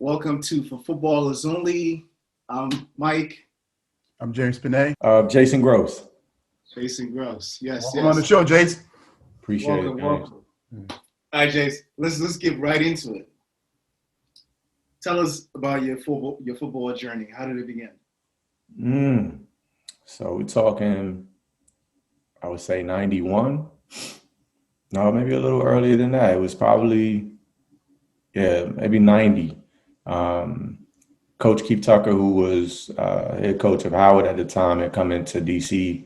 Welcome to For Footballers Only. I'm Mike. I'm James Panay. Jason Gross. Jason Gross. Yes, Welcome on the show, Jace. Appreciate welcome, it. welcome. All right, Jace. Let's get right into it. Tell us about your football journey. How did it begin? So we're talking, I would say 91. No, maybe a little earlier than that. It was probably, maybe 90. Coach Keith Tucker, who was head coach of Howard at the time, had come into DC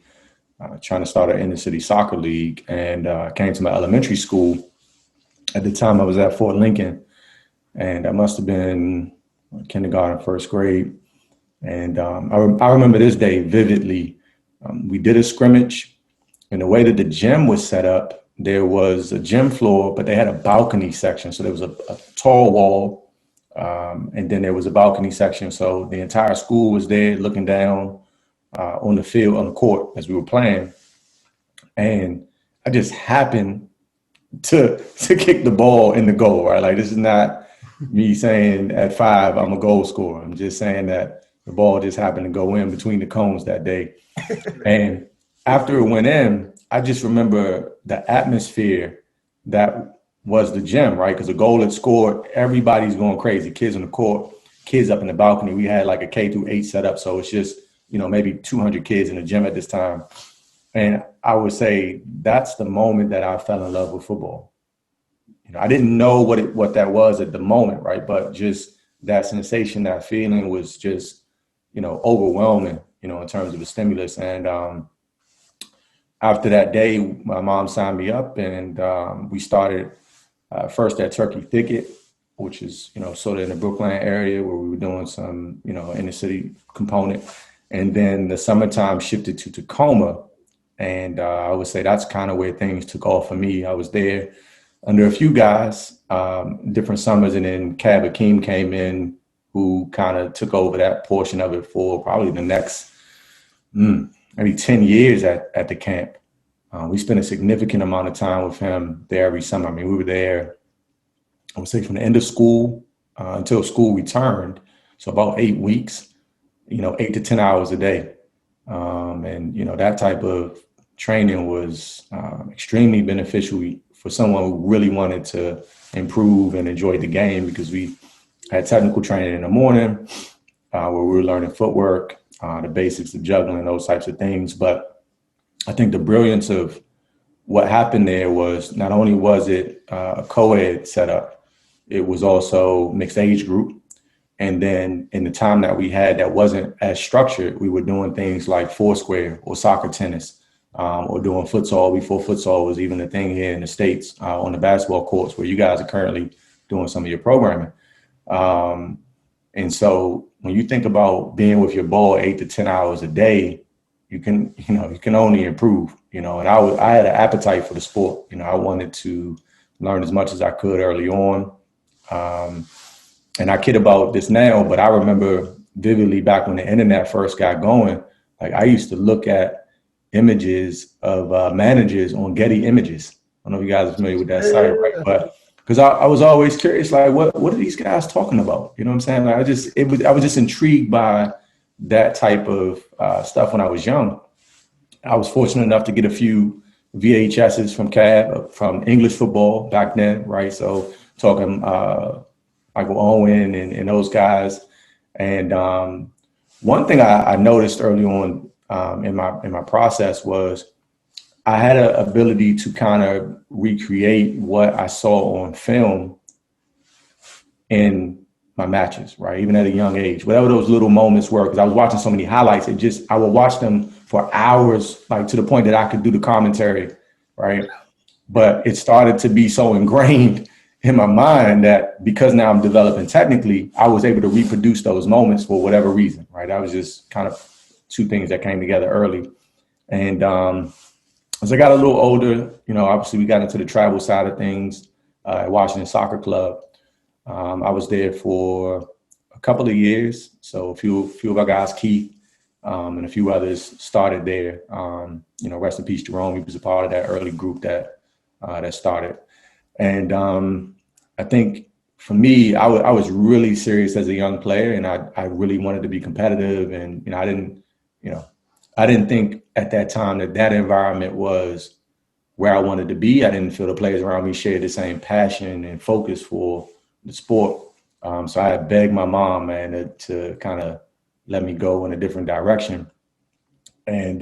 trying to start an inner city soccer league, and came to my elementary school. At the time, I was at Fort Lincoln, and I must have been kindergarten, first grade. And I remember this day vividly. We did a scrimmage, and the way that the gym was set up, there was a gym floor, but they had a balcony section. So there was a tall wall, and then there was a balcony section. So the entire school was there looking down on the field, on the court as we were playing. And I just happened to kick the ball in the goal, right? Like, this is not me saying at 5 I'm a goal scorer. I'm just saying that the ball just happened to go in between the cones that day. And after it went in, I just remember the atmosphere that was the gym, right? Because the goal had scored, everybody's going crazy. Kids on the court, kids up in the balcony. We had like a K through 8 set up. So it's just, maybe 200 kids in the gym at this time. And I would say that's the moment that I fell in love with football. I didn't know what that was at the moment, right? But just that sensation, that feeling was just, overwhelming, in terms of the stimulus. And after that day, my mom signed me up, and we started first at Turkey Thicket, which is, sort of in the Brookline area, where we were doing some, inner city component. And then the summertime shifted to Tacoma. And I would say that's kind of where things took off for me. I was there under a few guys, different summers, and then Cab Akeem came in, who kind of took over that portion of it for probably the next maybe 10 years at the camp. We spent a significant amount of time with him there every summer. I mean, we were there, I would say, from the end of school until school returned. So about 8 weeks, 8 to 10 hours a day. And that type of training was extremely beneficial for someone who really wanted to improve and enjoy the game, because we had technical training in the morning where we were learning footwork, the basics of juggling, those types of things. But I think the brilliance of what happened there was not only was it a co-ed setup, it was also mixed age group. And then in the time that we had that wasn't as structured, we were doing things like foursquare or soccer tennis, or doing futsal before futsal was even a thing here in the States, on the basketball courts where you guys are currently doing some of your programming. And so when you think about being with your ball 8 to 10 hours a day, you can only improve, and I had an appetite for the sport. I wanted to learn as much as I could early on. And I kid about this now, but I remember vividly back when the internet first got going, like, I used to look at images of managers on Getty Images. I don't know if you guys are familiar with that site, right? But because I was always curious, like, what are these guys talking about? You know what I'm saying? Like, I was just intrigued by that type of stuff when I was young. I was fortunate enough to get a few VHSs from Cab, from English football back then, right? So talking Michael Owen and those guys. And one thing I noticed early on in my process was I had an ability to kind of recreate what I saw on film in my matches, right? Even at a young age, whatever those little moments were, because I was watching so many highlights, I would watch them for hours, like to the point that I could do the commentary, right? But it started to be so ingrained in my mind that because now I'm developing technically, I was able to reproduce those moments for whatever reason, right? That was just kind of two things that came together early. And as I got a little older, obviously we got into the travel side of things at Washington Soccer Club. I was there for a couple of years. So a few of our guys, Keith, and a few others started there. Rest in peace, Jerome. He was a part of that early group that started. And I think for me, I was really serious as a young player, and I really wanted to be competitive. And, I didn't think at that time that environment was where I wanted to be. I didn't feel the players around me shared the same passion and focus for the sport. So I had begged my mom, man, to kind of let me go in a different direction. And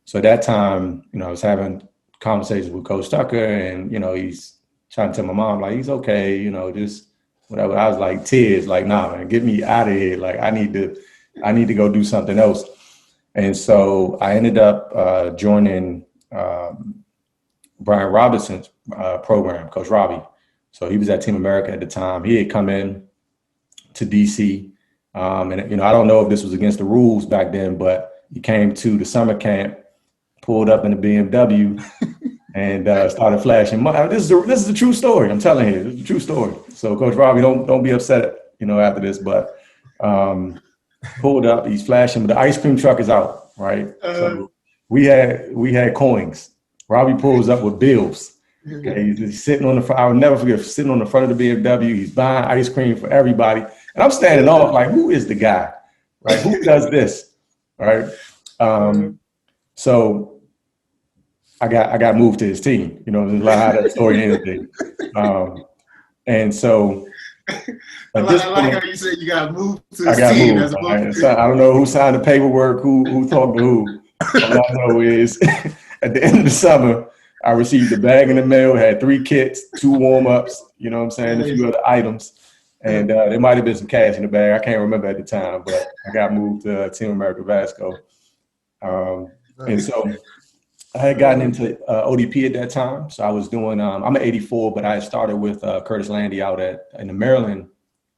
so at that time, I was having conversations with Coach Tucker, and, he's trying to tell my mom, like, he's okay, just whatever. I was like, tears, like, nah, man, get me out of here. Like, I need to go do something else. And so I ended up joining Brian Robinson's program, Coach Robbie. So he was at Team America at the time. He had come in to DC. And, I don't know if this was against the rules back then, but he came to the summer camp, pulled up in the BMW and started flashing money. This is a true story. I'm telling you, it's a true story. So Coach Robbie, don't be upset, after this, but pulled up, he's flashing, but the ice cream truck is out, right? So we had coins. Robbie pulls up with bills. Okay, he's sitting on the front. I will never forget, sitting on the front of the BMW. He's buying ice cream for everybody, and I'm standing off like, who is the guy, right? Who does this, right? So I got moved to his team. There's a lot of that story and anything. And so I like how you said you got moved to his team. Moved. I don't know who signed the paperwork, who talked to who. All I know is at the end of the summer, I received a bag in the mail, had 3 kits, 2 warm-ups, a few other items. And there might have been some cash in the bag. I can't remember at the time, but I got moved to Team America Vasco. And so I had gotten into ODP at that time. So I was doing, I'm an 84, but I started with Curtis Landy out in the Maryland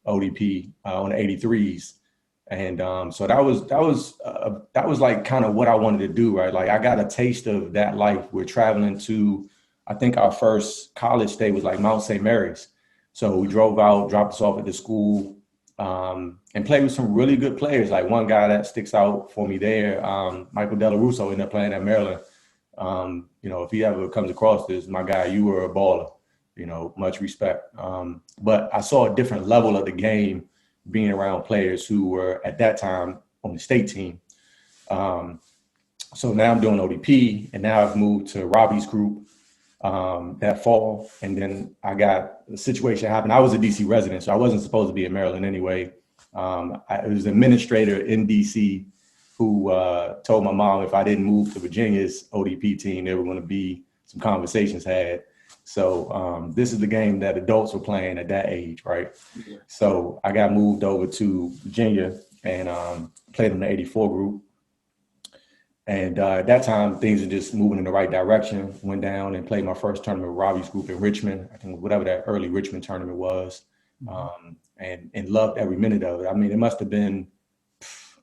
ODP on the 83s. And so that was like kind of what I wanted to do, right? Like I got a taste of that life. We're traveling to, I think our first college stay was like Mount St. Mary's. So we drove out, dropped us off at the school, and played with some really good players. Like one guy that sticks out for me there, Michael Della Russo, ended up playing at Maryland. If he ever comes across this, my guy, you were a baller, much respect. But I saw a different level of the game being around players who were at that time on the state team. So now I'm doing ODP, and now I've moved to Robbie's group that fall. And then I got the situation happen. I was a DC resident, so I wasn't supposed to be in Maryland anyway. It was an administrator in DC who told my mom if I didn't move to Virginia's ODP team, there were going to be some conversations had. So this is the game that adults were playing at that age, right? Yeah. So I got moved over to Virginia and played in the 84 group. And at that time, things are just moving in the right direction. Went down and played my first tournament with Robbie's group in Richmond. I think whatever that early Richmond tournament was, and loved every minute of it. I mean, it must have been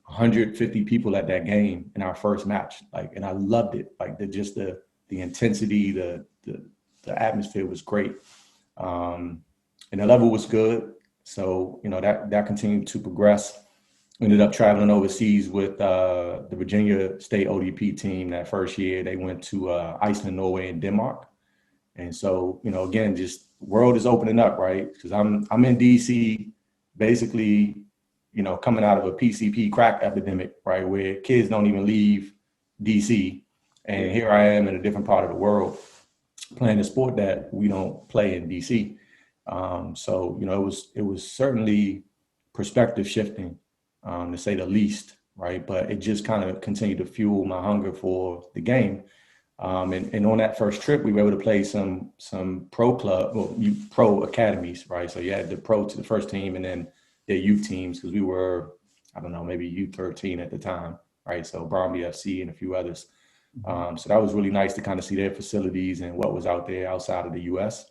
150 people at that game in our first match. And I loved it. Like the intensity, the atmosphere was great. And the level was good. So, that continued to progress. Ended up traveling overseas with the Virginia State ODP team that first year. They went to Iceland, Norway, and Denmark. And so, again, just world is opening up, right? Because I'm in DC, basically, coming out of a PCP crack epidemic, right, where kids don't even leave DC. And here I am in a different part of the world playing a sport that we don't play in DC. So, it was certainly perspective shifting, to say the least, right? But it just kind of continued to fuel my hunger for the game. And on that first trip, we were able to play some pro academies, right? So you had the pro to the first team and then their youth teams, because we were, I don't know, maybe U13 at the time, right? So Bromley FC and a few others. So that was really nice to kind of see their facilities and what was out there outside of the U.S.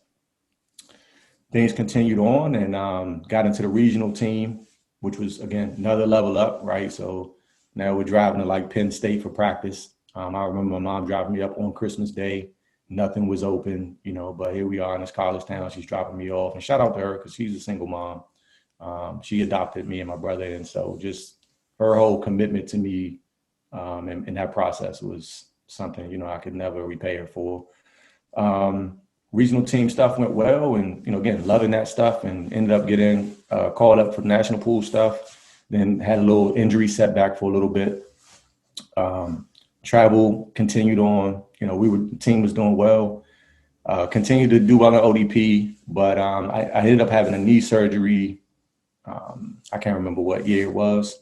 Things continued on and got into the regional team, which was, again, another level up, right? So now we're driving to like Penn State for practice. I remember my mom driving me up on Christmas Day. Nothing was open, but here we are in this college town. She's dropping me off. And shout out to her because she's a single mom. She adopted me and my brother. And so just her whole commitment to me in that process was something, I could never repay her for. regional team stuff went well, and again, loving that stuff, and ended up getting called up for the national pool stuff. Then had a little injury setback for a little bit. Travel continued on. The team was doing well. Continued to do well on ODP, but I ended up having a knee surgery. I can't remember what year it was.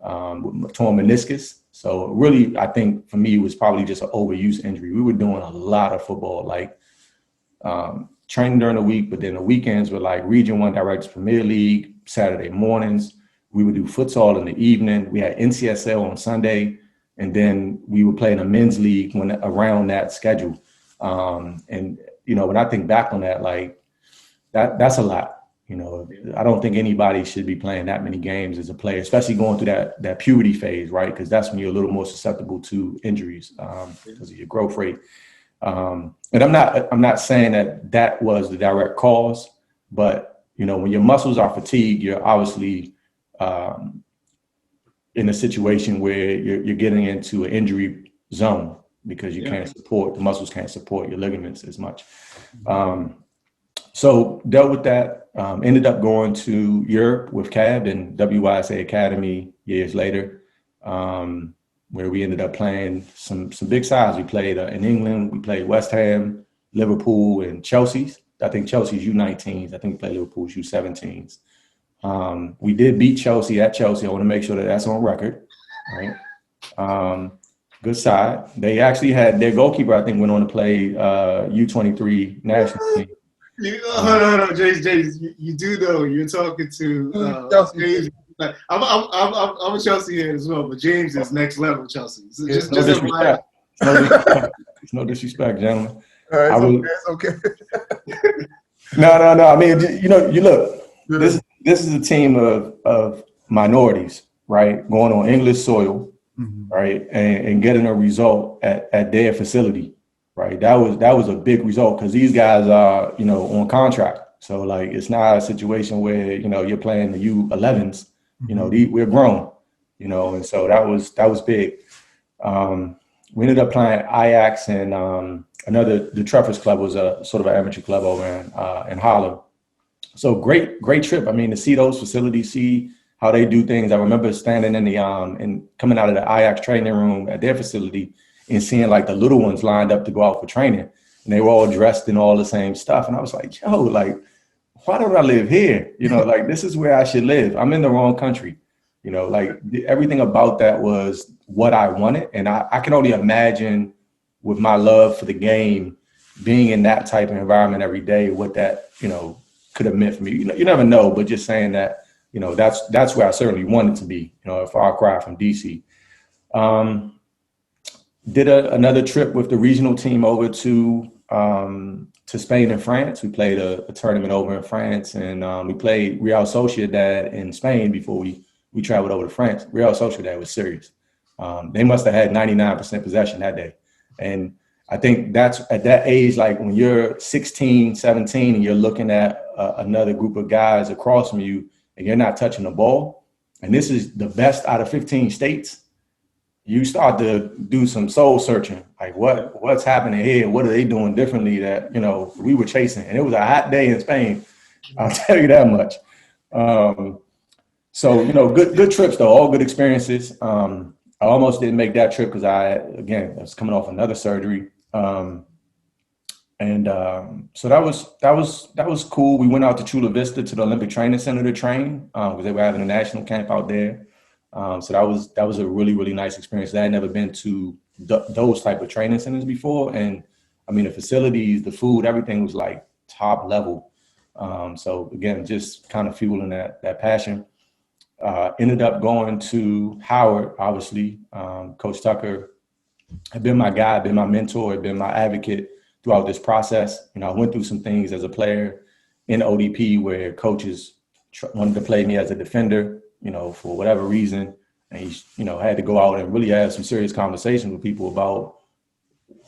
Torn meniscus. So really, I think for me, it was probably just an overuse injury. We were doing a lot of football, like training during the week, but then the weekends were like Region 1 Directors Premier League, Saturday mornings. We would do futsal in the evening. We had NCSL on Sunday, and then we would play in a men's league around that schedule. And when I think back on that, like that's a lot. I don't think anybody should be playing that many games as a player, especially going through that puberty phase, right? Because that's when you're a little more susceptible to injuries because of your growth rate. And I'm not saying that was the direct cause, but when your muscles are fatigued, you're obviously in a situation where you're getting into an injury zone because the muscles can't support your ligaments as much. So dealt with that. Ended up going to Europe with CAB and WYSA Academy years later, where we ended up playing some big sides. We played in England. We played West Ham, Liverpool, and Chelsea's. I think Chelsea's U19s. I think we played Liverpool's U17s. We did beat Chelsea at Chelsea. I want to make sure that's on record. Right. Good side. They actually had their goalkeeper, I think, went on to play U23 national team. No, James, you do know you're talking to James. I'm a Chelsea fan as well, but James is next level Chelsea. So just disrespect. No disrespect, gentlemen. All right, it's okay. No. I mean, you look. This is a team of minorities, right? Going on English soil, right, and getting a result at their facility. Right, that was a big result because these guys are, on contract. So like, it's not a situation where you're playing the U11s. We're grown. And so that was big. We ended up playing Ajax and the Treffers Club was a sort of an amateur club over in Holland. So great trip. I mean, to see those facilities, see how they do things. I remember standing in the and coming out of the Ajax training room at their facility and seeing like the little ones lined up to go out for training, and they were all dressed in all the same stuff. And I was like, yo, like, why don't I live here? Like, this is where I should live. I'm in the wrong country. Like everything about that was what I wanted. And I can only imagine with my love for the game, being in that type of environment every day, what that, could have meant for me. You never know, but just saying that, that's where I certainly wanted to be, a far cry from DC. Did another trip with the regional team over to Spain and France. We played a tournament over in France, and we played Real Sociedad in Spain before we traveled over to France. Real Sociedad was serious. They must have had 99% possession that day. And I think that's at that age, like when you're 16, 17, and you're looking at another group of guys across from you and you're not touching the ball, and this is the best out of 15 states, you start to do some soul searching. Like what's happening here? What are they doing differently that, we were chasing? And it was a hot day in Spain. I'll tell you that much. So, good trips though, all good experiences. I almost didn't make that trip because I was coming off another surgery. So that was cool. We went out to Chula Vista to the Olympic Training Center to train because they were having a national camp out there. So that was a really, really nice experience. I had never been to those type of training centers before. And I mean, the facilities, the food, everything was like top level. So again, just kind of fueling that passion. Ended up going to Howard, obviously. Coach Tucker had been my guy, been my mentor, had been my advocate throughout this process. I went through some things as a player in ODP where coaches wanted to play me as a defender, for whatever reason. And he, had to go out and really have some serious conversations with people about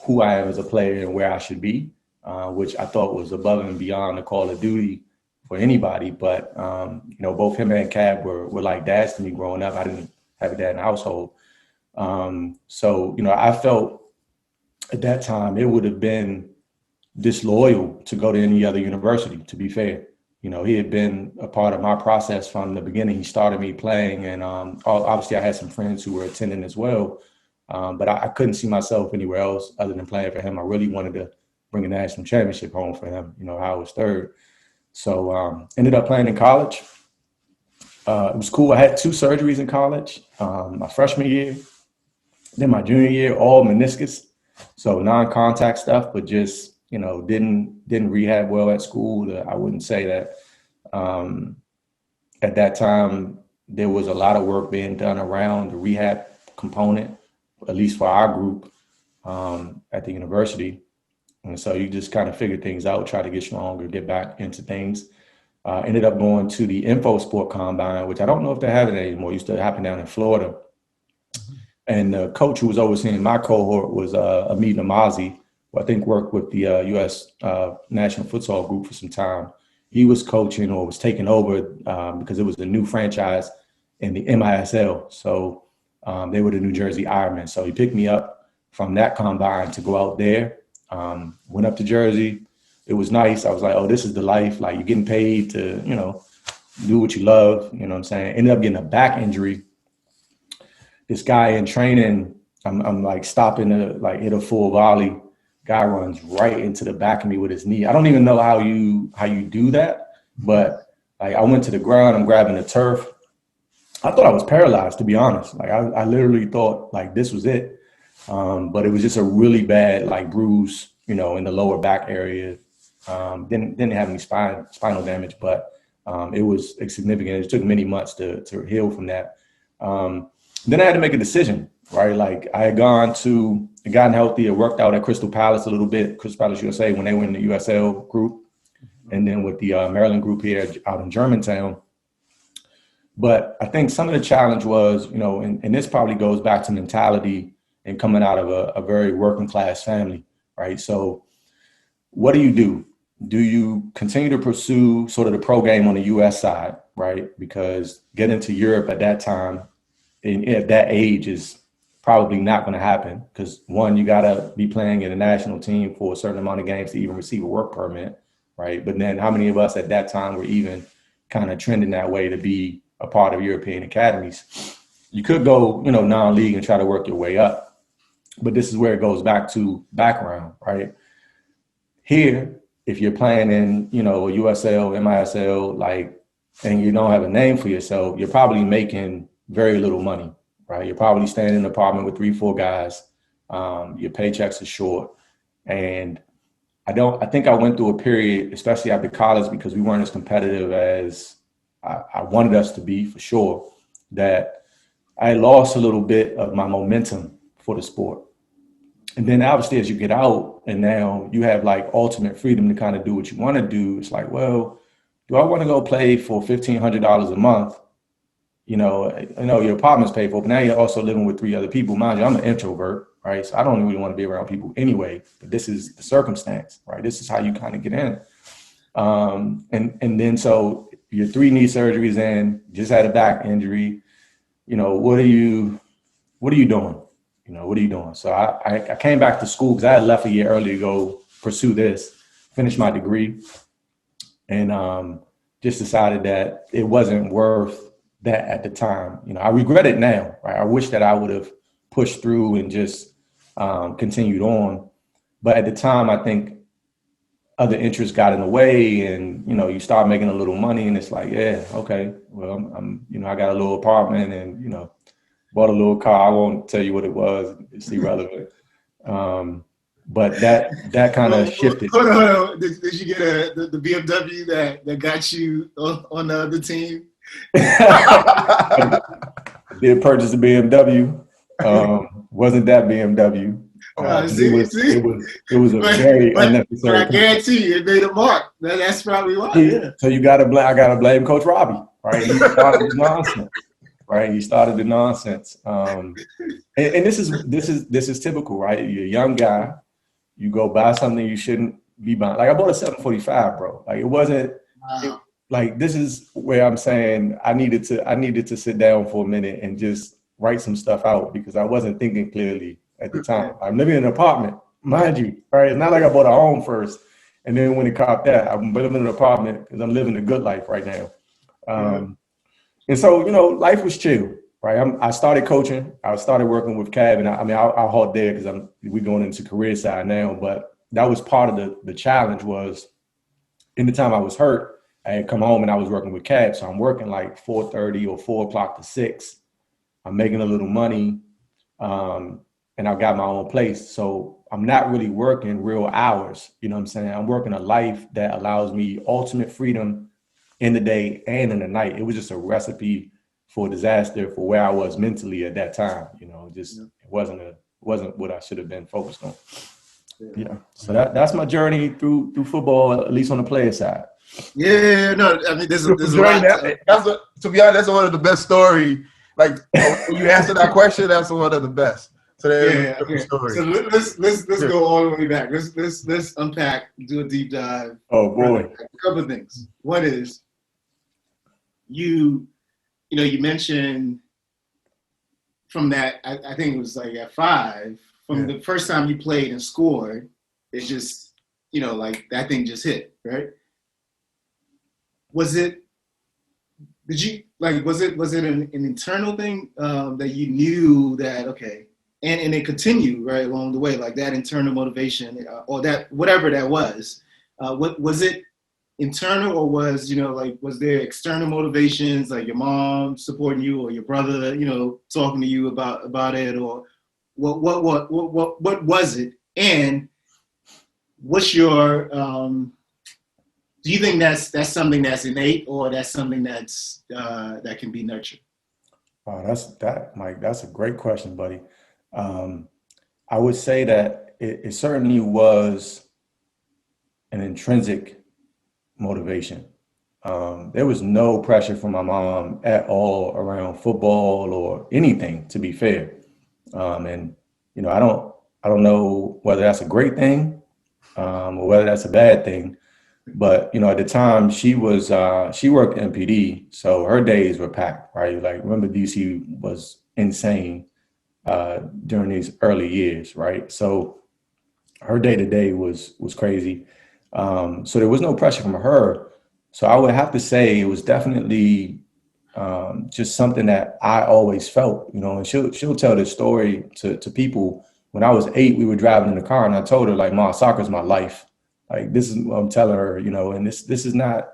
who I am as a player and where I should be, which I thought was above and beyond the call of duty for anybody. But, both him and Cab were like dads to me growing up. I didn't have a dad in the household. So, I felt at that time it would have been disloyal to go to any other university, to be fair. You know, he had been a part of my process from the beginning. He started me playing, and obviously I had some friends who were attending as well. But I couldn't see myself anywhere else other than playing for him. I really wanted to bring a national championship home for him. You know, I was third. So ended up playing in college. It was cool. I had 2 surgeries in college. My freshman year, then my junior year, all meniscus. So non-contact stuff, but just, you know, didn't rehab well at school. I wouldn't say that at that time there was a lot of work being done around the rehab component, at least for our group at the university. And so you just kind of figure things out, try to get stronger, get back into things. Ended up going to the Info Sport Combine, which I don't know if they have it anymore. It used to happen down in Florida. And the coach who was overseeing my cohort was Amit Namazi, who I think worked with the U.S. National Futsal Group for some time. He was coaching or was taking over because it was the new franchise in the MISL. So they were the New Jersey Ironmen. So he picked me up from that combine to go out there. Went up to Jersey. It was nice. I was like, oh, this is the life. Like, you're getting paid to, you know, do what you love. You know what I'm saying? Ended up getting a back injury. This guy in training, I'm like stopping to like hit a full volley. Guy runs right into the back of me with his knee. I don't even know how you do that, but like I went to the ground, I'm grabbing the turf. I thought I was paralyzed, to be honest. Like I literally thought like this was it. But it was just a really bad like bruise, you know, in the lower back area. Didn't have any spinal damage, but it was significant. It took many months to heal from that. Then I had to make a decision, right? Like I had gotten healthy. I worked out at Crystal Palace a little bit, Crystal Palace USA, when they were in the USL group, and then with the Maryland group here out in Germantown. But I think some of the challenge was, you know, and this probably goes back to mentality and coming out of a very working class family, right? So what do? Do you continue to pursue sort of the pro game on the US side, right? Because getting to Europe at that time, at that age, is probably not going to happen because, one, you got to be playing in a national team for a certain amount of games to even receive a work permit, right? But then how many of us at that time were even kind of trending that way to be a part of European academies? You could go, you know, non-league and try to work your way up. But this is where it goes back to background, right? Here, if you're playing in, you know, USL, MISL, like, and you don't have a name for yourself, you're probably making very little money, right? You're probably staying in an apartment with 3-4 guys. Your paychecks are short. And I think I went through a period, especially after college, because we weren't as competitive as I wanted us to be, for sure, that I lost a little bit of my momentum for the sport. And then obviously as you get out and now you have like ultimate freedom to kind of do what you want to do, it's like, well, do I want to go play for $1,500 a month? You know, your apartment's paid for, but now you're also living with 3 other people. Mind you, I'm an introvert, right? So I don't really want to be around people anyway, but this is the circumstance, right? This is how you kind of get in. And then so your 3 knee surgeries in, just had a back injury, you know, what are you doing? You know, what are you doing? So I came back to school because I had left a year early to go pursue this, finish my degree, and just decided that it wasn't worth that at the time. You know, I regret it now, right? I wish that I would have pushed through and just continued on. But at the time, I think other interests got in the way, and, you know, you start making a little money and it's like, yeah, okay, well, I'm you know, I got a little apartment and, you know, bought a little car. I won't tell you what it was. It's irrelevant. But that kind of shifted. Hold on. Did you get the BMW that got you on the other team? Did purchase a BMW. Wasn't that BMW? It was a very unnecessary. But I guarantee you, it made a mark. That's probably why. Yeah. So I gotta blame Coach Robbie, right? He started the nonsense. Right, he started the nonsense, and this is typical, right? You're a young guy, you go buy something you shouldn't be buying. Like I bought a 745, bro. Like it wasn't. Wow. Like this is where I'm saying I needed to sit down for a minute and just write some stuff out because I wasn't thinking clearly at the time. I'm living in an apartment, mind you, right? It's not like I bought a home first and then when it caught that, I'm living in an apartment because I'm living the good life right now. And so, life was chill, right? I started coaching. I started working with Cab, and I'll halt there because we're going into career side now. But that was part of the challenge was in the time I was hurt, I had come home and I was working with Cab. So I'm working like 4:30 or 4 o'clock to 6. I'm making a little money, and I got my own place. So I'm not really working real hours. You know what I'm saying? I'm working a life that allows me ultimate freedom in the day and in the night. It was just a recipe for disaster for where I was mentally at that time. It wasn't what I should have been focused on. Yeah. So that's my journey through football, at least on the player side. Yeah. No, I mean, there's a lot. To be honest, that's one of the best story. Like when you answer that question, that's one of the best. So okay. Story. So let's go all the way back. Let's unpack, do a deep dive. Oh boy. A couple of things. One is you mentioned from that, I think it was like at 5, from the first time you played and scored, it's just, like that thing just hit, right? Was it an internal thing that you knew that, okay, and it continued right along the way, like that internal motivation or that, whatever that was, what was it internal or was, was there external motivations like your mom supporting you or your brother, talking to you about it, or what was it? And what's your, do you think that's something that's innate or that's something that's, that can be nurtured? Oh, Mike, that's a great question, buddy. I would say that it certainly was an intrinsic motivation. There was no pressure from my mom at all around football or anything, to be fair. And I don't know whether that's a great thing or whether that's a bad thing. But at the time she worked MPD, so her days were packed, right? Like remember DC was insane during these early years, right? So her day to day was crazy. So there was no pressure from her. So I would have to say it was definitely just something that I always felt, and she'll tell this story to people. When I was 8, we were driving in the car and I told her, like, "Mom, soccer's my life." Like, this is what I'm telling her, and this is not,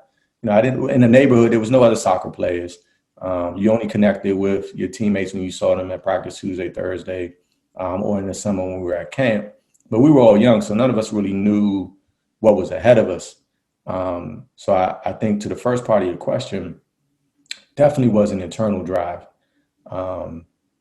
I didn't, in the neighborhood, there was no other soccer players. You only connected with your teammates when you saw them at practice Tuesday, Thursday, or in the summer when we were at camp. But we were all young, so none of us really knew what was ahead of us. So I think to the first part of your question, definitely was an internal drive.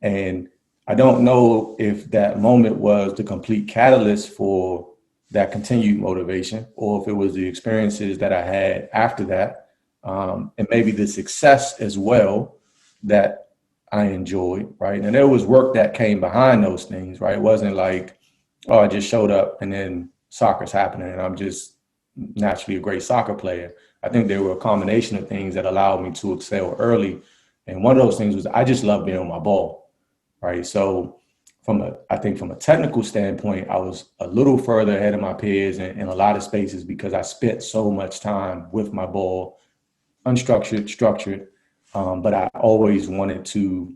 And I don't know if that moment was the complete catalyst for that continued motivation, or if it was the experiences that I had after that, and maybe the success as well that I enjoyed, right? And there was work that came behind those things, right? It wasn't like, oh, I just showed up and then soccer's happening and I'm just naturally a great soccer player. I think there were a combination of things that allowed me to excel early. And one of those things was I just love being on my ball, right? So I think from a technical standpoint, I was a little further ahead of my peers in a lot of spaces because I spent so much time with my ball, unstructured, structured. But I always wanted to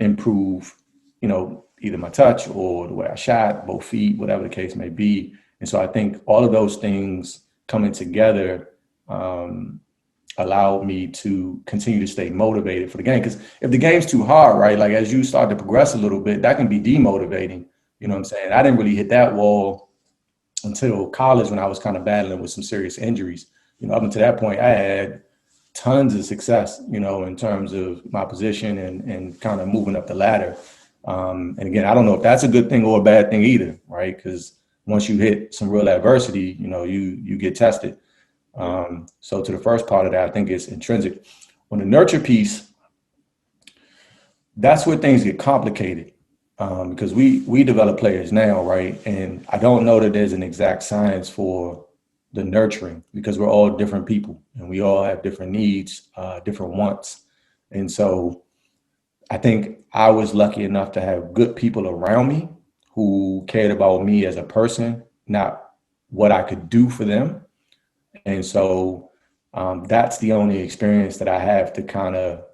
improve, either my touch or the way I shot, both feet, whatever the case may be. And so I think all of those things coming together allowed me to continue to stay motivated for the game. Because if the game's too hard, right, like as you start to progress a little bit, that can be demotivating. You know what I'm saying? I didn't really hit that wall until college when I was kind of battling with some serious injuries. Up until that point, I had tons of success, in terms of my position and kind of moving up the ladder. And again, I don't know if that's a good thing or a bad thing either, right? Because once you hit some real adversity, you get tested. So to the first part of that, I think it's intrinsic. On the nurture piece, that's where things get complicated because we develop players now, right? And I don't know that there's an exact science for the nurturing because we're all different people and we all have different needs, different wants. And so I think I was lucky enough to have good people around me who cared about me as a person, not what I could do for them. And so that's the only experience that I have to kind of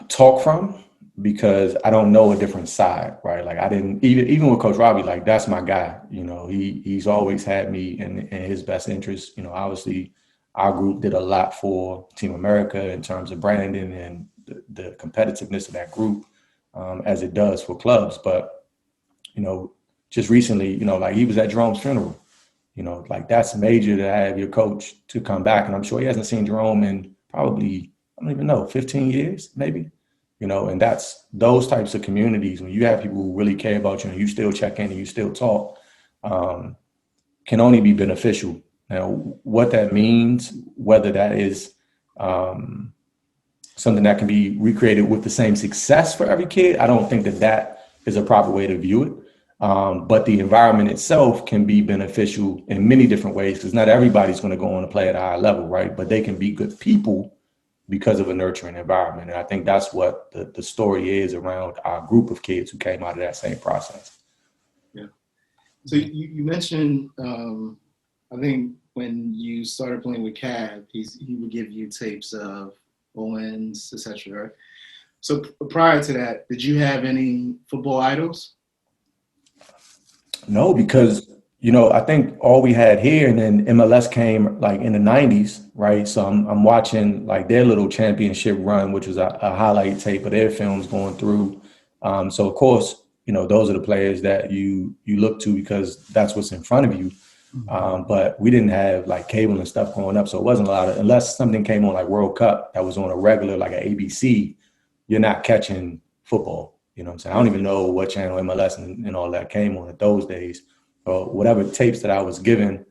talk from, because I don't know a different side, right? Like I didn't, even with Coach Robbie, like that's my guy. You know, he's always had me in his best interest. You know, obviously our group did a lot for Team America in terms of branding and the competitiveness of that group, as it does for clubs. But, you know, just recently, you know, like he was at Jerome's funeral. You know, like that's major to have your coach to come back. And I'm sure he hasn't seen Jerome in probably, I don't even know, 15 years, maybe. You know, and that's those types of communities when you have people who really care about you and you still check in and you still talk, can only be beneficial. Now, what that means, whether that is something that can be recreated with the same success for every kid, I don't think that is a proper way to view it. But the environment itself can be beneficial in many different ways, because not everybody's going to go on to play at a high level, right? But they can be good people because of a nurturing environment. And I think that's what the story is around our group of kids who came out of that same process. Yeah. So you mentioned, I think when you started playing with Cab, he would give you tapes of Owens, etc. Right? So prior to that, did you have any football idols? No, because, you know, I think all we had here, and then MLS came like in the 90s, right? So I'm watching like their little championship run, which was a highlight tape of their films going through. So of course, you know, those are the players that you look to because that's what's in front of you. But we didn't have like cable and stuff growing up. So it wasn't a lot of, unless something came on like World Cup that was on a regular, like an ABC, you're not catching football. You know what I'm saying? I don't even know what channel MLS and all that came on at those days. But whatever tapes that I was given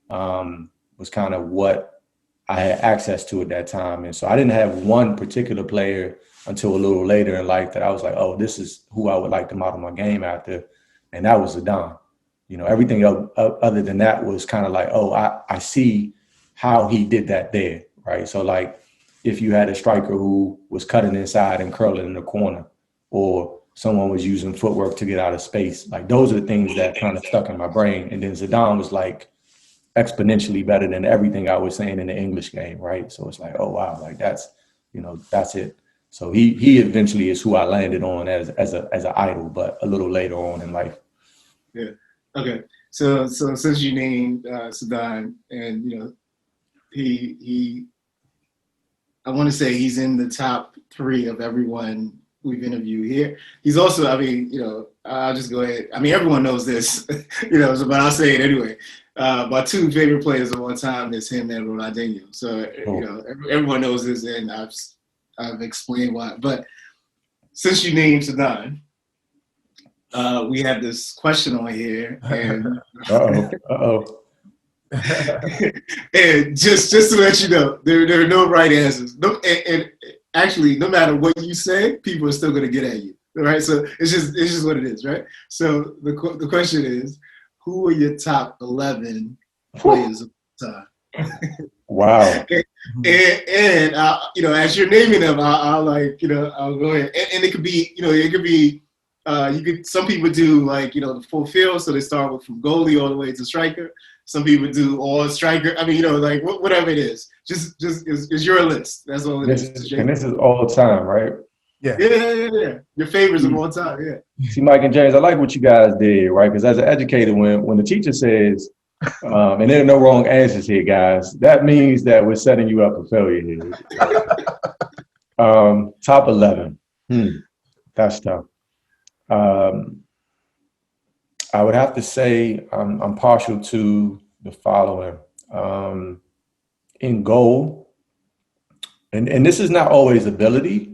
was kind of what I had access to at that time. And so I didn't have one particular player until a little later in life that I was like, oh, this is who I would like to model my game after. And that was Zidane. You know, everything else, other than that was kind of like, oh, I see how he did that there, right? So like if you had a striker who was cutting inside and curling in the corner, or someone was using footwork to get out of space, like those are the things that kind of stuck in my brain. And then Zidane was like exponentially better than everything I was saying in the English game, right? So it's like, oh, wow, like that's, you know, that's it. So he eventually is who I landed on as an idol, but a little later on in life. Yeah. Okay. So since you named Zidane, and you know, he I want to say he's in the top 3 of everyone we've interviewed here. He's also, I mean, you know, I'll just go ahead. I mean, everyone knows this, you know, but I'll say it anyway. My 2 favorite players of all time is him and Ronaldinho. So, you know, everyone knows this, and I've explained why. But since you named Zidane, we have this question on here, and and just to let you know, there are no right answers. No, and actually, no matter what you say, people are still going to get at you. Right? So it's just what it is, right? So the question is, who are your top 11 players of the time? Wow. and you know, as you're naming them, I'll like, you know, I'll go ahead, and it could be, you know, it could be. Some people do like, you know, the full field, so they start with from goalie all the way to striker. Some people do all striker. I mean, you know, like whatever it is, just is your list. That's all it is. And this is all the time, right? Yeah. Your favorites of all time, yeah. See, Mike and James, I like what you guys did, right? Because as an educator, when the teacher says, and there are no wrong answers here, guys, that means that we're setting you up for failure here. Top 11. That's tough. I would have to say I'm partial to the following. In goal, and this is not always ability,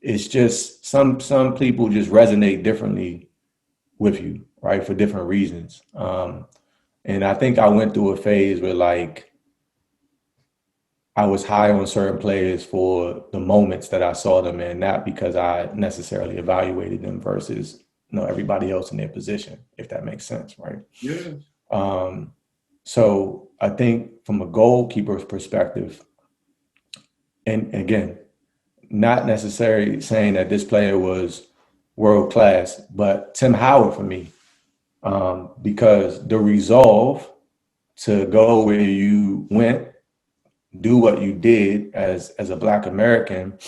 it's just some people just resonate differently with you, right, for different reasons. And I think I went through a phase where like I was high on certain players for the moments that I saw them in, not because I necessarily evaluated them versus, you know, everybody else in their position, if that makes sense, right? Yeah. So I think from a goalkeeper's perspective, and again, not necessarily saying that this player was world class, but Tim Howard for me, because the resolve to go where you went, do what you did as a Black American,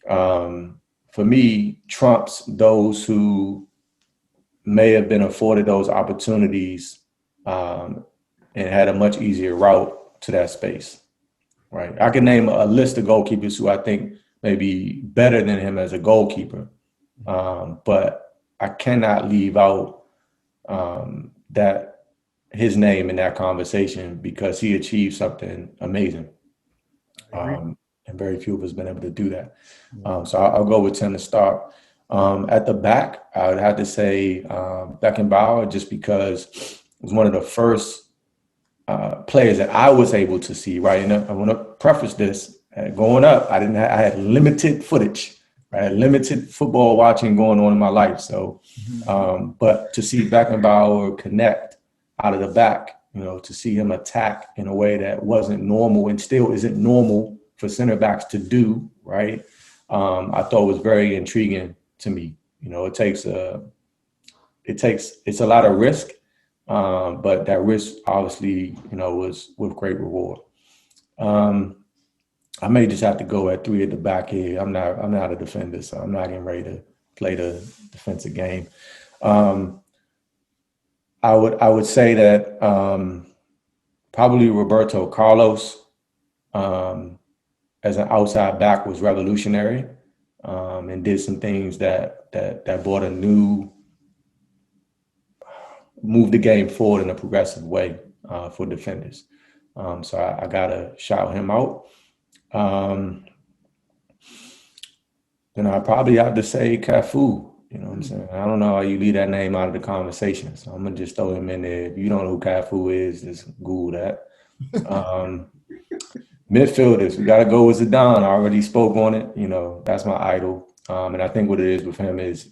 for me, trumps those who may have been afforded those opportunities and had a much easier route to that space, right? I can name a list of goalkeepers who I think may be better than him as a goalkeeper, but I cannot leave out that his name in that conversation because he achieved something amazing. And very few of us been able to do that. So I'll go with Tim to start. At the back, I would have to say Beckenbauer, just because it was one of the first players that I was able to see, right? And I want to preface this. Growing up, I had limited footage, right? Limited football watching going on in my life. So, but to see Beckenbauer connect out of the back, to see him attack in a way that wasn't normal and still isn't normal for center backs to do, right? I thought was very intriguing to me. It's a lot of risk, but that risk obviously, was with great reward. I may just have to go at 3 at the back here. I'm not a defender, so I'm not getting ready to play the defensive game. I would say that probably Roberto Carlos as an outside back was revolutionary and did some things that brought moved the game forward in a progressive way for defenders. So I gotta shout him out. Then I probably have to say Cafu. You know what I'm saying? I don't know how you leave that name out of the conversation, so I'm gonna just throw him in there. If you don't know who Cafu is, just Google that. Midfielders, we gotta go with Zidane. I already spoke on it. That's my idol. And I think what it is with him is,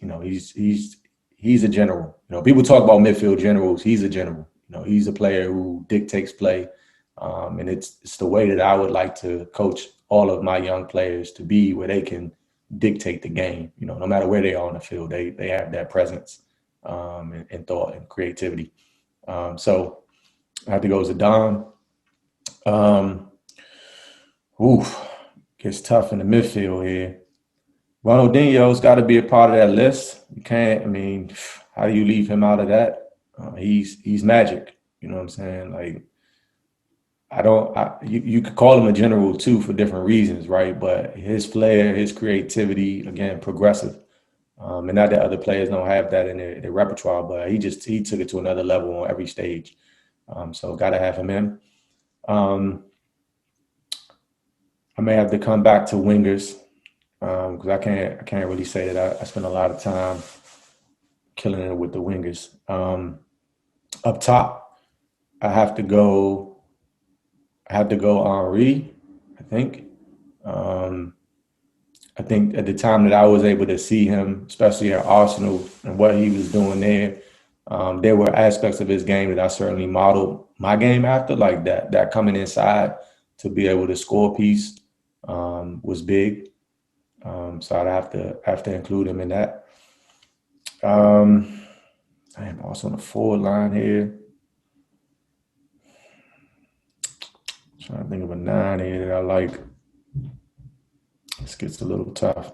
he's a general. People talk about midfield generals. He's a general. He's a player who dictates play. And it's the way that I would like to coach all of my young players to be, where they can dictate the game. No matter where they are on the field, they have that presence and thought and creativity. So I have to go Zidane. Gets tough in the midfield here. Ronaldinho's got to be a part of that list. You can't. How do you leave him out of that? He's magic. You know what I'm saying? Like, you could call him a general too for different reasons, right? But his flair, his creativity, again, progressive. And not that other players don't have that in their repertoire, but he took it to another level on every stage. So got to have him in. I may have to come back to wingers because I can't really say that I spend a lot of time killing it with the wingers. Up top, I have to go Henry, I think. I think at the time that I was able to see him, especially at Arsenal and what he was doing there were aspects of his game that I certainly modeled my game after, like that coming inside to be able to score a piece was big. So I'd have to include him in that. I am also on the forward line here. Trying to think of a 9 here that I like. This gets a little tough.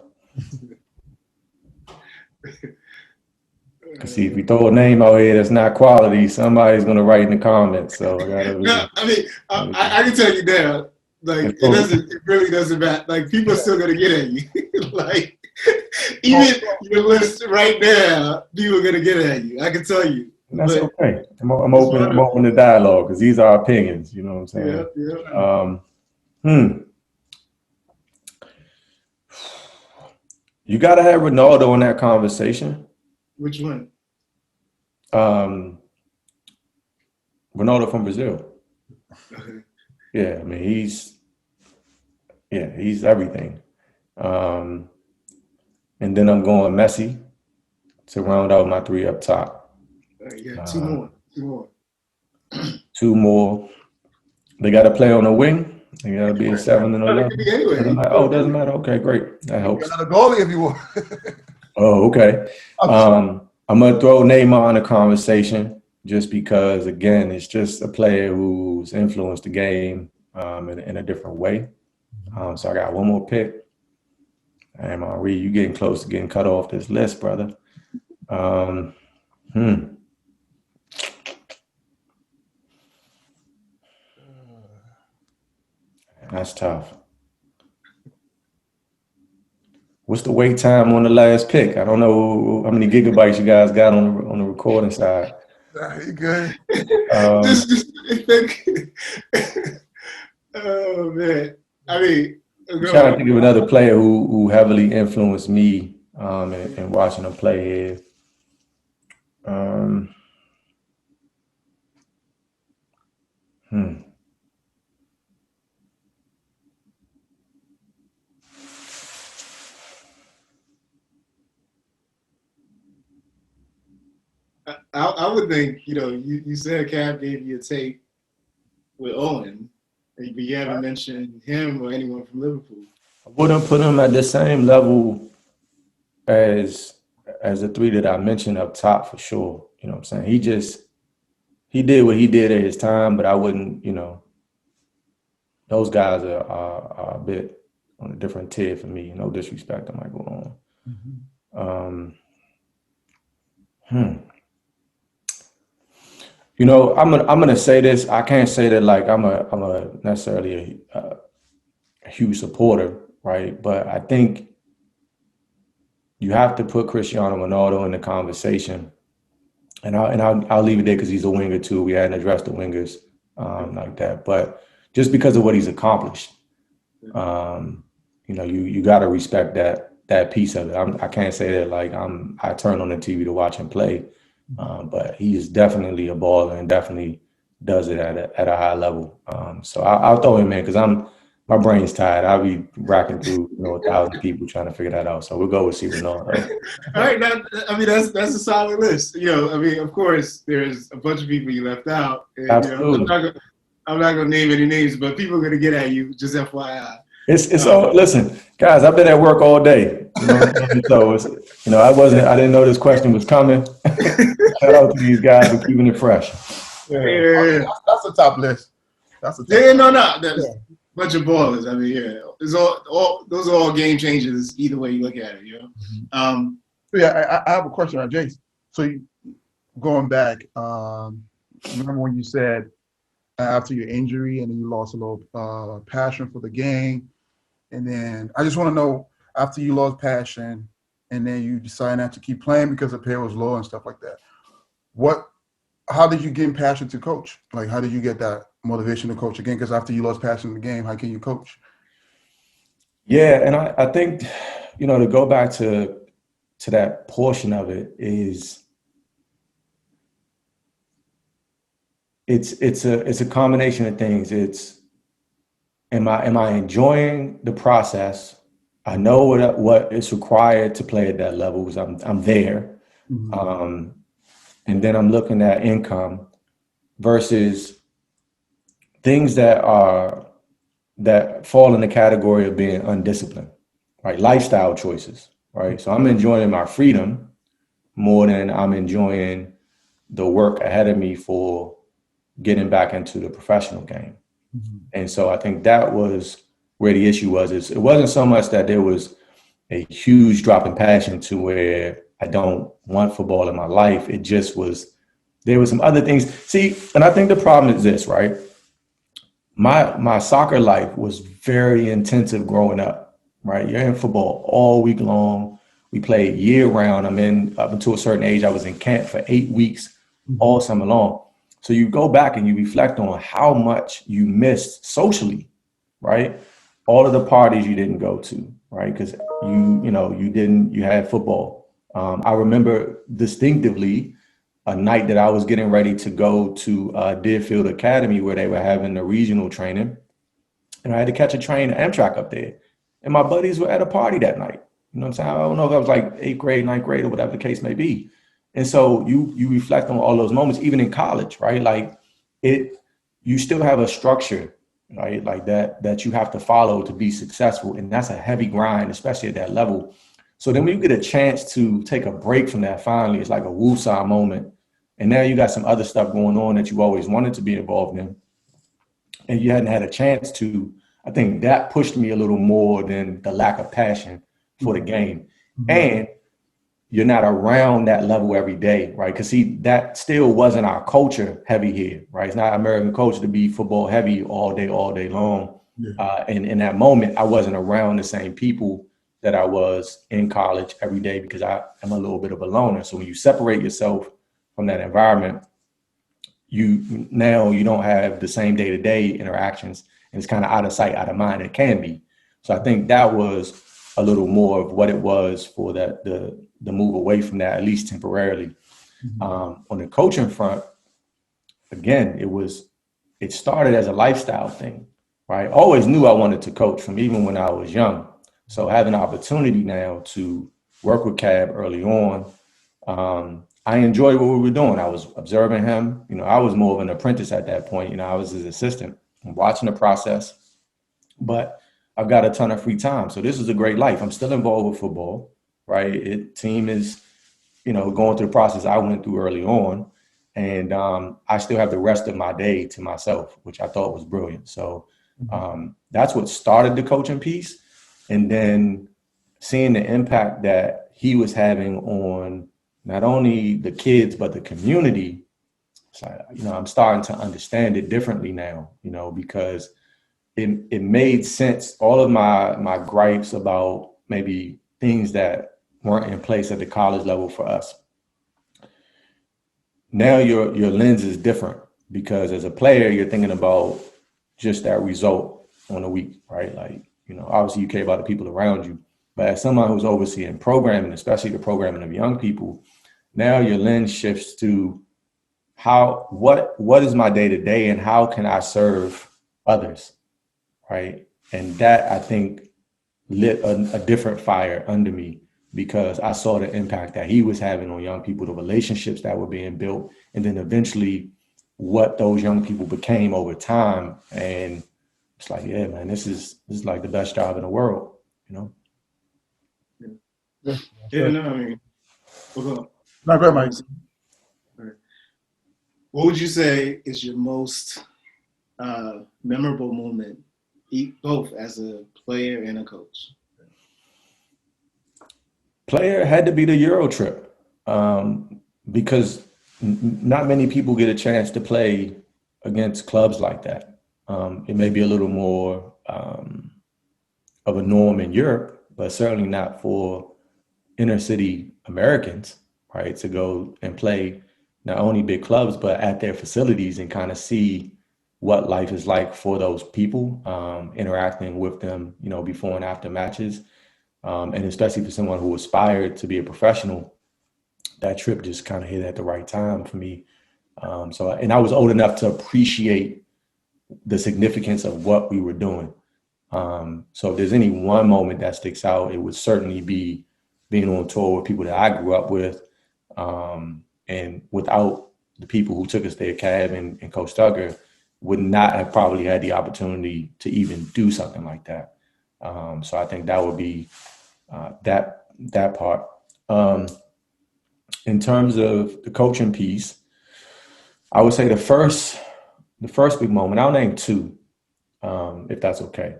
Cause see, if you throw a name out here that's not quality, somebody's gonna write in the comments. So I gotta. No, I can tell you now. Like it really doesn't matter. Like people are still gonna get at you. Like even your list right now, people are gonna get at you. I can tell you. And that's okay. I'm open to dialogue because these are opinions. You know what I'm saying? Yeah. You gotta have Ronaldo in that conversation. Which one? Ronaldo from Brazil. Okay. Yeah, he's everything. And then I'm going Messi to round out my 3 up top. Two more. 2 more. They got to play on the wing. They got to be a 7 and 11. Anyway. Doesn't matter. Okay, great. That helps. Another goalie if you want. Oh, okay. I'm gonna throw Neymar in the conversation just because, again, it's just a player who's influenced the game in a different way. So I got one more pick. And Henri, you getting close to getting cut off this list, brother. That's tough. What's the wait time on the last pick? I don't know how many gigabytes you guys got on the recording side. You good? Oh man, I mean, I'm trying to think of another player who heavily influenced me in watching him play here. I would think, you said Cap gave you a tape with Owen, but you haven't mentioned him or anyone from Liverpool. I wouldn't put him at the same level as the three that I mentioned up top for sure. You know what I'm saying? He did what he did at his time, but I wouldn't, those guys are a bit on a different tier for me. No disrespect, I might go on. I'm gonna say this. I can't say that like I'm a necessarily a huge supporter, right? But I think you have to put Cristiano Ronaldo in the conversation, and I'll leave it there because he's a winger too. We hadn't addressed the wingers like that, but just because of what he's accomplished, you got to respect that piece of it. I can't say that like I turn on the TV to watch him play. But he is definitely a baller and definitely does it at a high level. So I'll throw him in because my brain's tired. I'll be racking through 1,000 people trying to figure that out. So we'll go with Ronaldo. All right, that's a solid list. Of course, there's a bunch of people you left out. And, Absolutely. I'm not gonna name any names, but people are gonna get at you. Just FYI. It's all. Listen, guys. I've been at work all day. So I didn't know this question was coming. Shout out to these guys for keeping it fresh. Yeah. That's a top list. That's a top list. That's a bunch of ballers. It's all those are all game changers. Either way you look at it, I have a question on Jace. So going back, remember when you said after your injury and then you lost a little passion for the game, and then I just want to know after you lost passion and then you decided not to keep playing because the pay was low and stuff like that. How did you get passion to coach? Like, how did you get that motivation to coach again? Because after you lost passion in the game, how can you coach? Yeah, and I think, to go back to that portion of it is it's a combination of things. It's am I enjoying the process? I know what is required to play at that level because I'm there. Mm-hmm. And then I'm looking at income versus things that fall in the category of being undisciplined, right? Lifestyle choices, right? So I'm enjoying my freedom more than I'm enjoying the work ahead of me for getting back into the professional game. Mm-hmm. And so I think that was where the issue was. It wasn't so much that there was a huge drop in passion to where I don't want football in my life. It just was, there were some other things. See, and I think the problem is this, right? My soccer life was very intensive growing up, right? You're in football all week long. We played year round. Up until a certain age, I was in camp for 8 weeks all summer long. So you go back and you reflect on how much you missed socially, right? All of the parties you didn't go to, right? Because you had football. I remember distinctively a night that I was getting ready to go to Deerfield Academy where they were having the regional training. And I had to catch a train to Amtrak up there. And my buddies were at a party that night. You know what I'm saying? I don't know if I was like 8th grade, 9th grade, or whatever the case may be. And so you reflect on all those moments, even in college, right? Like you still have a structure, right? Like that you have to follow to be successful. And that's a heavy grind, especially at that level. So then when you get a chance to take a break from that, finally, it's like a woosah moment. And now you got some other stuff going on that you always wanted to be involved in, and you hadn't had a chance to. I think that pushed me a little more than the lack of passion for the game. And you're not around that level every day, right? Because see, that still wasn't our culture heavy here, right? It's not American culture to be football heavy all day long. And in that moment, I wasn't around the same people that I was in college every day because I am a little bit of a loner. So when you separate yourself from that environment, you don't have the same day-to-day interactions, and it's kind of out of sight, out of mind. It can be. So I think that was a little more of what it was for that the move away from that, at least temporarily. On the coaching front, again, it started as a lifestyle thing, right? I always knew I wanted to coach from even when I was young. So having an opportunity now to work with Cab early on, I enjoyed what we were doing. I was observing him. I was more of an apprentice at that point. I was his assistant, watching the process. But I've got a ton of free time. So this is a great life. I'm still involved with football, right? Team is, going through the process I went through early on. And I still have the rest of my day to myself, which I thought was brilliant. So that's what started the coaching piece. And then seeing the impact that he was having on not only the kids, but the community. It's like, I'm starting to understand it differently now, because it made sense. All of my gripes about maybe things that weren't in place at the college level for us. Now your lens is different because as a player, you're thinking about just that result on a week, right? Like, obviously you care about the people around you, but as someone who's overseeing programming, especially the programming of young people, now your lens shifts to what is my day to day and how can I serve others, right? And that, I think, lit a different fire under me because I saw the impact that he was having on young people, the relationships that were being built, and then eventually what those young people became over time. And it's like, yeah, man, this is like the best job in the world, Yeah, no, I mean, no, go ahead, Mike. What would you say is your most memorable moment, both as a player and a coach? Player had to be the Euro trip because not many people get a chance to play against clubs like that. It may be a little more of a norm in Europe, but certainly not for inner city Americans, right? To go and play not only big clubs, but at their facilities and kind of see what life is like for those people, interacting with them, before and after matches. And especially for someone who aspired to be a professional, that trip just kind of hit at the right time for me. And I was old enough to appreciate the significance of what we were doing. So if there's any one moment that sticks out, it would certainly be being on tour with people that I grew up with. And without the people who took us there, Cab and Coach Tucker, would not have probably had the opportunity to even do something like that. So I think that would be that part. In terms of the coaching piece, I would say the first big moment, I'll name two, if that's okay.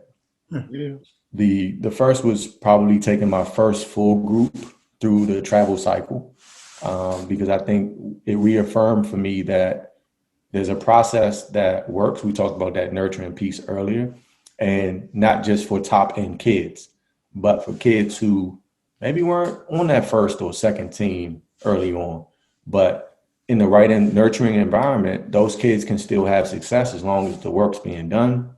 Yeah. The first was probably taking my first full group through the travel cycle, because I think it reaffirmed for me that there's a process that works. We talked about that nurturing piece earlier, and not just for top end kids, but for kids who maybe weren't on that first or second team early on, but in the right and nurturing environment, those kids can still have success as long as the work's being done.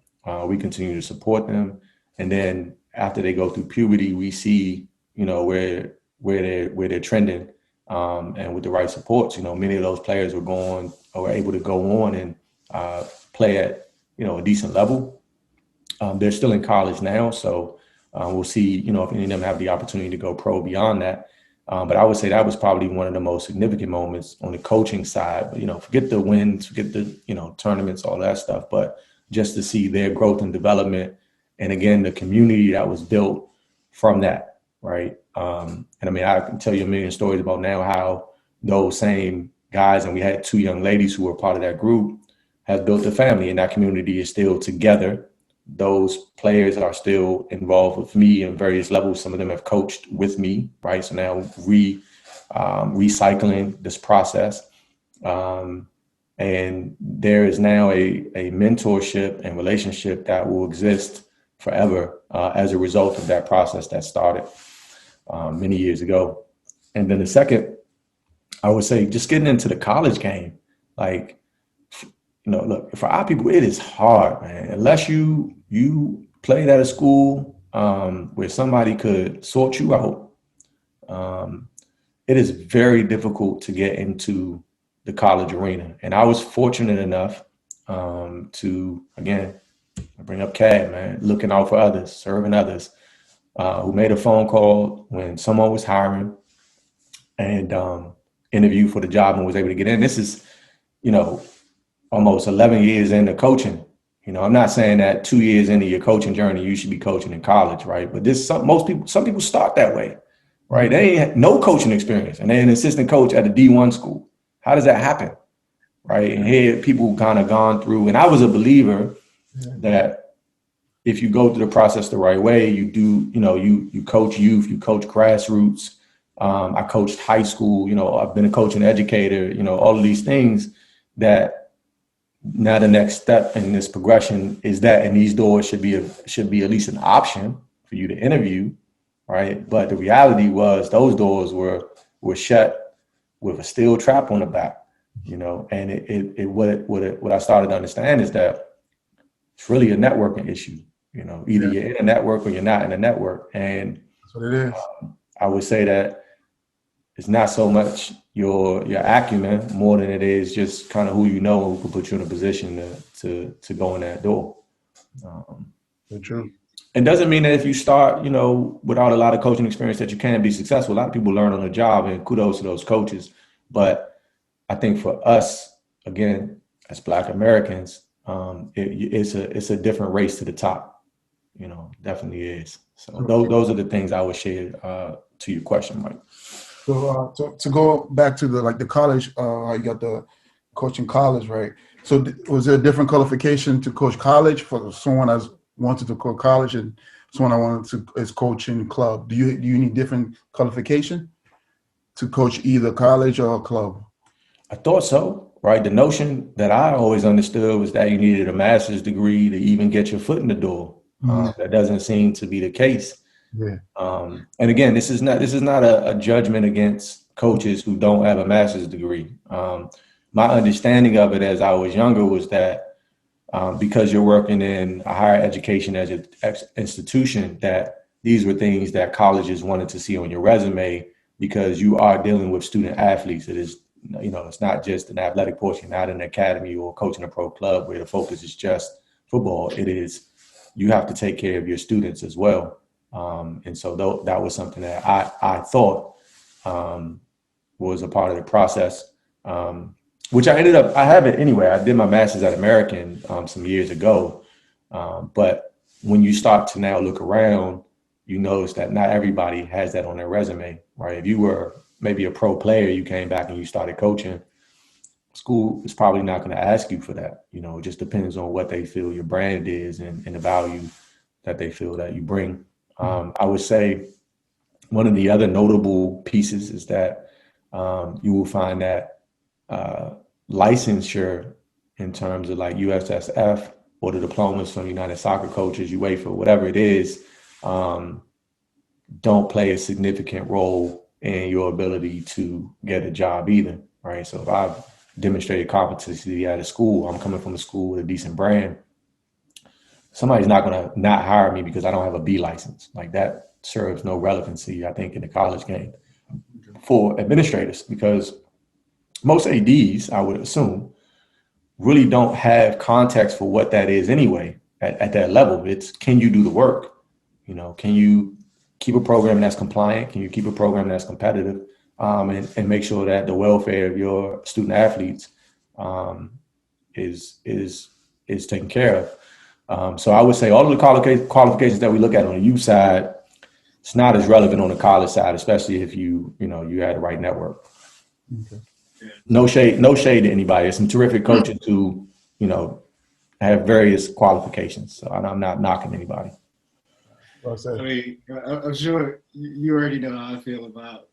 We continue to support them. And then after they go through puberty, we see, where they're trending, and with the right supports, many of those players were able to go on and play at, a decent level. They're still in college now. So we'll see, if any of them have the opportunity to go pro beyond that. But I would say that was probably one of the most significant moments on the coaching side. But, forget the wins, forget the, tournaments, all that stuff, but just to see their growth and development. And again, the community that was built from that, right? And I mean, I can tell you a million stories about now how those same guys, and we had two young ladies who were part of that group, have built a family, and that community is still together. Those players are still involved with me in various levels. Some of them have coached with me, right? So now recycling this process. And there is now a mentorship and relationship that will exist forever as a result of that process that started many years ago. And then the second, I would say, just getting into the college game. Like, look, for our people, it is hard, man. Unless you played at a school where somebody could sort you out, it is very difficult to get into the college arena. And I was fortunate enough to, again, bring up CAD, man, looking out for others, serving others, who made a phone call when someone was hiring and interviewed for the job and was able to get in. This is, almost 11 years into coaching. I'm not saying that 2 years into your coaching journey, you should be coaching in college, right? But some people start that way, right? They ain't no coaching experience and they're an assistant coach at a D1 school. How does that happen? Right. And here people kind of gone through, and I was a believer that if you go through the process the right way, you do, you coach youth, you coach grassroots. I coached high school, I've been a coach and educator, all of these things that now the next step in this progression is that, and these doors should be at least an option for you to interview. Right. But the reality was those doors were shut with a steel trap on the back, and what I started to understand is that it's really a networking issue. Either you're in a network or you're not in a network. And that's what it is. I would say that it's not so much your acumen more than it is just kind of who who can put you in a position to go in that door. True. It doesn't mean that if you start, without a lot of coaching experience that you can't be successful. A lot of people learn on the job, and kudos to those coaches. But I think for us, again, as Black Americans, it's a different race to the top. Definitely is. So those are the things I would share to your question, Mike. So to go back to the college, you got the coaching college, right? So was there a different qualification to coach college for someone that's wanted to coach college and someone I wanted to is coaching club? Do you need different qualification to coach either college or club? I thought so, right? The notion that I always understood was that you needed a master's degree to even get your foot in the door. That doesn't seem to be the case. Yeah. And again, this is not a judgment against coaches who don't have a master's degree. My understanding of it as I was younger was that because you're working in a higher education institution, that these were things that colleges wanted to see on your resume because you are dealing with student athletes. It is, it's not just an athletic portion, not an academy or coaching a pro club where the focus is just football. It is, you have to take care of your students as well. And so that was something that I thought was a part of the process, which I have it anyway. I did my master's at American some years ago. But when you start to now look around, you notice that not everybody has that on their resume, right? If you were maybe a pro player, you came back and you started coaching, school is probably not going to ask you for that. It just depends on what they feel your brand is and the value that they feel that you bring. I would say one of the other notable pieces is that you will find that licensure in terms of like USSF or the diplomas from United Soccer Coaches, UEFA, whatever it is, don't play a significant role in your ability to get a job either, right? So if I've demonstrated competency at a school, I'm coming from a school with a decent brand, somebody's not going to not hire me because I don't have a B license. Like that serves no relevancy, I think, in the college game for administrators, because most ADs, I would assume, really don't have context for what that is anyway at that level. It's, can you do the work? Can you keep a program that's compliant? Can you keep a program that's competitive, and make sure that the welfare of your student athletes is taken care of? So I would say all of the qualifications that we look at on the youth side it's not as relevant on the college side, especially if you had the right network. Okay. No shade to anybody. There's some terrific coaches who, have various qualifications. So I'm not knocking anybody. Well said. I mean, I'm sure you already know how I feel about,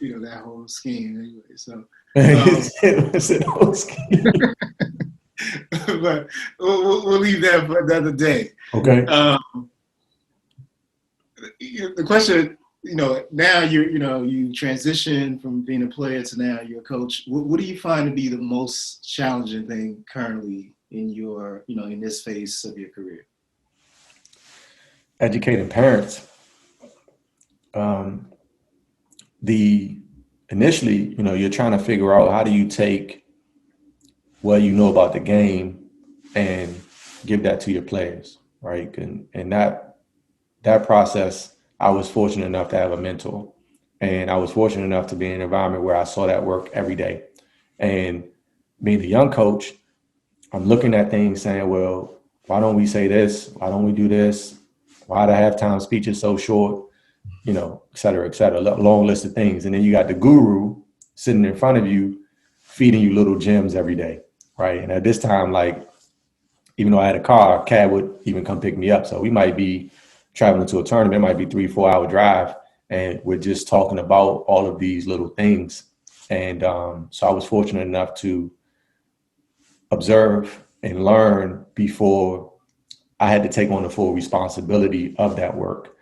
that whole scheme anyway. So, It's an old scheme. but we'll leave that for another day. Okay. The question, now you transition from being a player to now you're a coach. What do you find to be the most challenging thing currently in your, in this phase of your career? Educating parents. Initially, you're trying to figure out how do you take what you know about the game and give that to your players, right? And that process, I was fortunate enough to have a mentor, and I was fortunate enough to be in an environment where I saw that work every day. And being a young coach, I'm looking at things saying, well, why don't we say this? Why don't we do this? Why the halftime speech is so short? Et cetera, et cetera. Long list of things. And then you got the guru sitting in front of you, feeding you little gems every day, right? And at this time, like, even though I had a car, cab would even come pick me up. So we might be traveling to a tournament, it might be 3-4 hour drive, and we're just talking about all of these little things. And so I was fortunate enough to observe and learn before I had to take on the full responsibility of that work.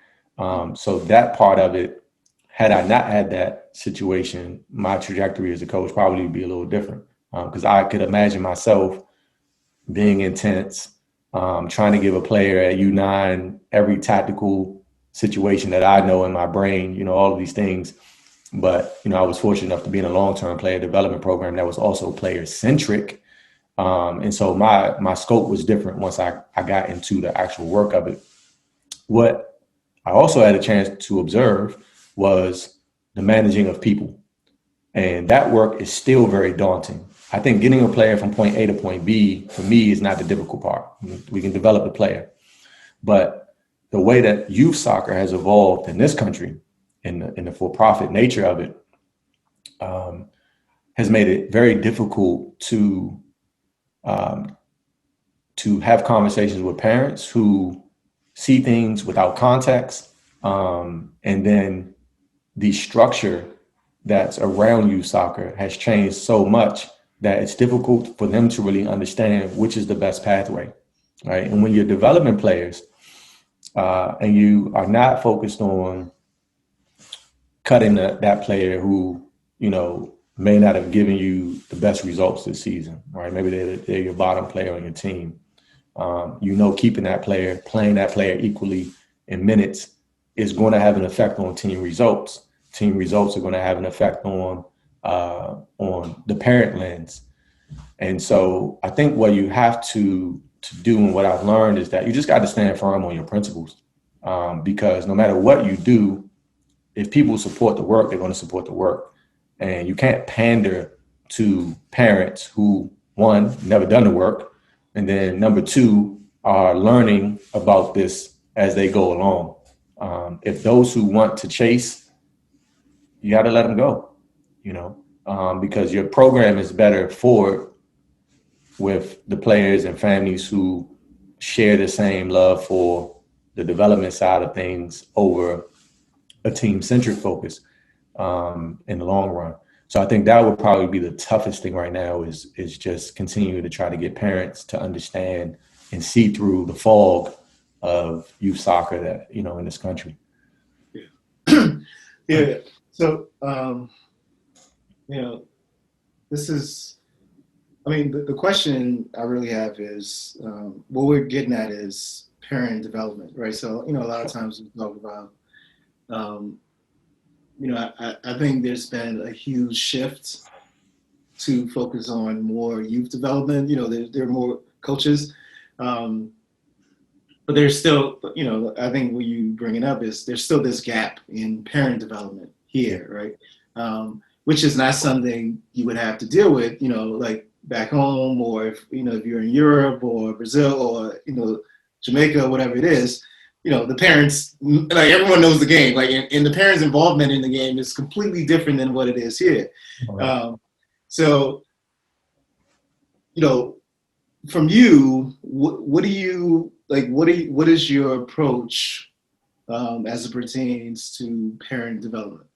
So that part of it, had I not had that situation, my trajectory as a coach probably would be a little different, because I could imagine myself being intense, trying to give a player at U9 every tactical situation that I know in my brain, all of these things. But, I was fortunate enough to be in a long-term player development program that was also player-centric. And so my scope was different once I got into the actual work of it. What I also had a chance to observe was the managing of people. And that work is still very daunting. I think getting a player from point A to point B, for me, is not the difficult part. We can develop a player. But the way that youth soccer has evolved in this country, in the for-profit nature of it, has made it very difficult to have conversations with parents who see things without context, and then the structure that's around youth soccer has changed so much that it's difficult for them to really understand which is the best pathway, right? And when you're developing players, and you are not focused on cutting that player who, may not have given you the best results this season, right? Maybe they're your bottom player on your team. Keeping that player, playing that player equally in minutes is going to have an effect on team results. Team results are going to have an effect on the parent lens. And so I think what you have to do, and what I've learned, is that you just got to stand firm on your principles, because no matter what you do, if people support the work, they're going to support the work. And you can't pander to parents who, one, never done the work, and then number two, are learning about this as they go along. If those who want to chase, you got to let them go, because your program is better for with the players and families who share the same love for the development side of things over a team-centric focus in the long run. So I think that would probably be the toughest thing right now is just continuing to try to get parents to understand and see through the fog of youth soccer that, in this country. Yeah. Yeah. So, this is, the question I really have is, what we're getting at is parent development, right? So, a lot of times we talk about, I think there's been a huge shift to focus on more youth development. There are more coaches, but there's still, I think what you bring it up is there's still this gap in parent development here, right? Which is not something you would have to deal with, like back home, or if you're in Europe or Brazil or, Jamaica, whatever it is. the parents, like everyone knows the game, like, and the parents' involvement in the game is completely different than what it is here. Right. So, from you, what do you like? What is your approach as it pertains to parent development?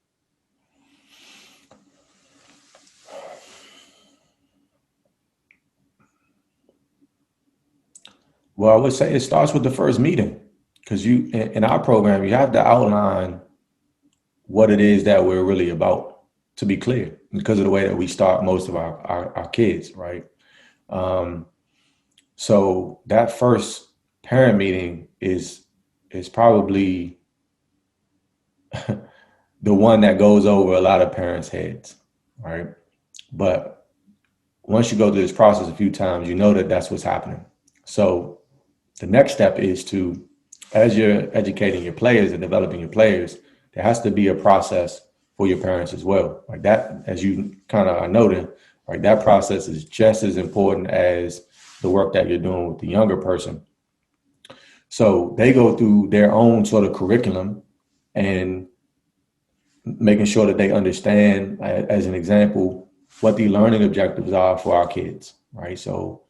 Well, I would say it starts with the first meeting, because in our program, you have to outline what it is that we're really about, to be clear, because of the way that we start most of our kids, right? So that first parent meeting is probably the one that goes over a lot of parents' heads, right? But once you go through this process a few times, you know that that's what's happening. So the next step is to, as you're educating your players and developing your players, there has to be a process for your parents as well. Like that, as you kind of are noting, right? That process is just as important as the work that you're doing with the younger person. So they go through their own sort of curriculum and making sure that they understand, as an example, what the learning objectives are for our kids, right? So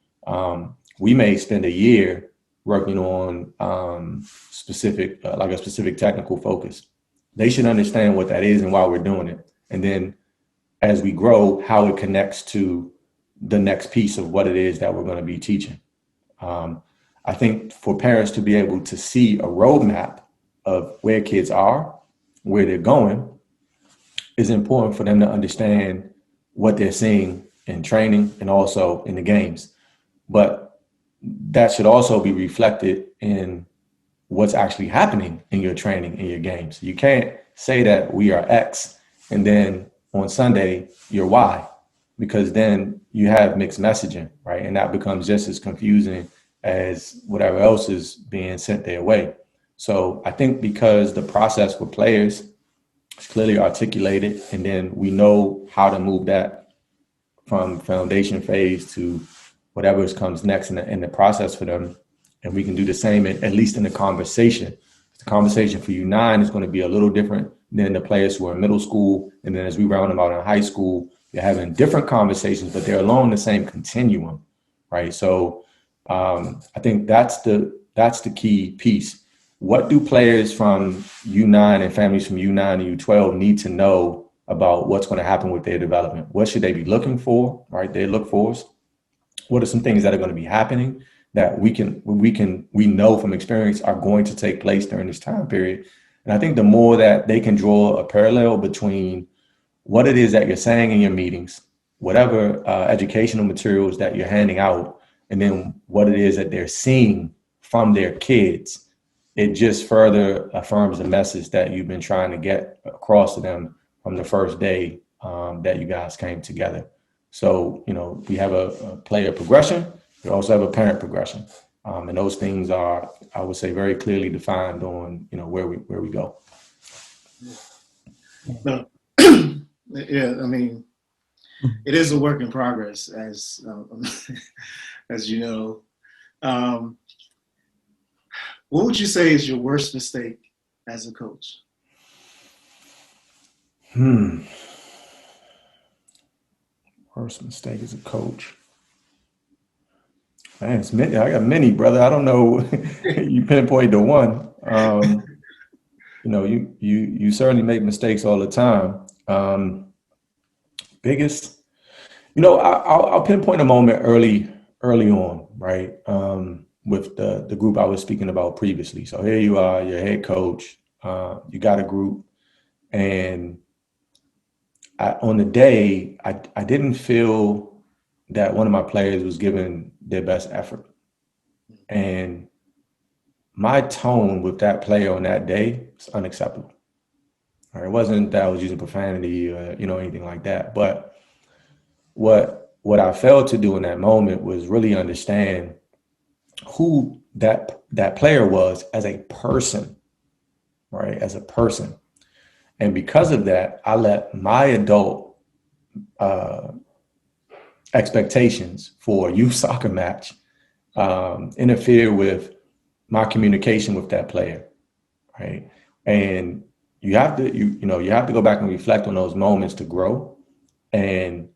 we may spend a year working on specific, like a specific technical focus. They should understand what that is and why we're doing it. And then as we grow, how it connects to the next piece of what it is that we're going to be teaching. I think for parents to be able to see a roadmap of where kids are, where they're going, is important for them to understand what they're seeing in training and also in the games. But that should also be reflected in what's actually happening in your training, in your games. You can't say that we are X and then on Sunday you're Y, because then you have mixed messaging, right? And that becomes just as confusing as whatever else is being sent their way. So I think because the process for players is clearly articulated, and then we know how to move that from foundation phase to whatever comes next in the process for them. And we can do the same, at least in the conversation. The conversation for U9 is going to be a little different than the players who are in middle school. And then as we round them out in high school, they're having different conversations, but they're along the same continuum, right? So I think that's the key piece. What do players from U9 and families from U9 and U12 need to know about what's going to happen with their development? What should they be looking for, right? They look for us. What are some things that are going to be happening that we know from experience are going to take place during this time period? And I think the more that they can draw a parallel between what it is that you're saying in your meetings, whatever educational materials that you're handing out, and then what it is that they're seeing from their kids, it just further affirms the message that you've been trying to get across to them from the first day that you guys came together. So, we have a player progression. We also have a parent progression. And those things are, I would say, very clearly defined on, where we go. No. Yeah, I mean, it is a work in progress, as as you know. What would you say is your worst mistake as a coach? Worst mistake as a coach. Man, it's many. I got many, brother. I don't know. You pinpointed the one. You certainly make mistakes all the time. Biggest, I'll pinpoint a moment early on, right? With the group I was speaking about previously. So here you are, your head coach. You got a group, and on the day, I didn't feel that one of my players was giving their best effort. And my tone with that player on that day was unacceptable. All right, it wasn't that I was using profanity or, anything like that. But what I failed to do in that moment was really understand who that player was as a person, right? As a person. And because of that, I let my adult expectations for a youth soccer match interfere with my communication with that player, right? And you have to, you have to go back and reflect on those moments to grow. And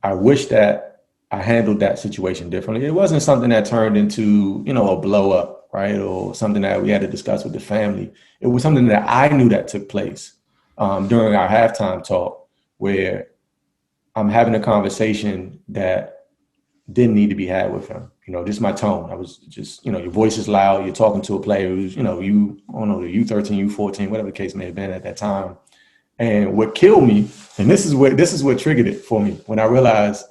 I wish that I handled that situation differently. It wasn't something that turned into, a blow up, right? Or something that we had to discuss with the family. It was something that I knew that took place during our halftime talk, where I'm having a conversation that didn't need to be had with him. Just my tone. I was just, your voice is loud. You're talking to a player who's, I don't know, the U13, U14, whatever the case may have been at that time. And what killed me, and this is what triggered it for me when I realized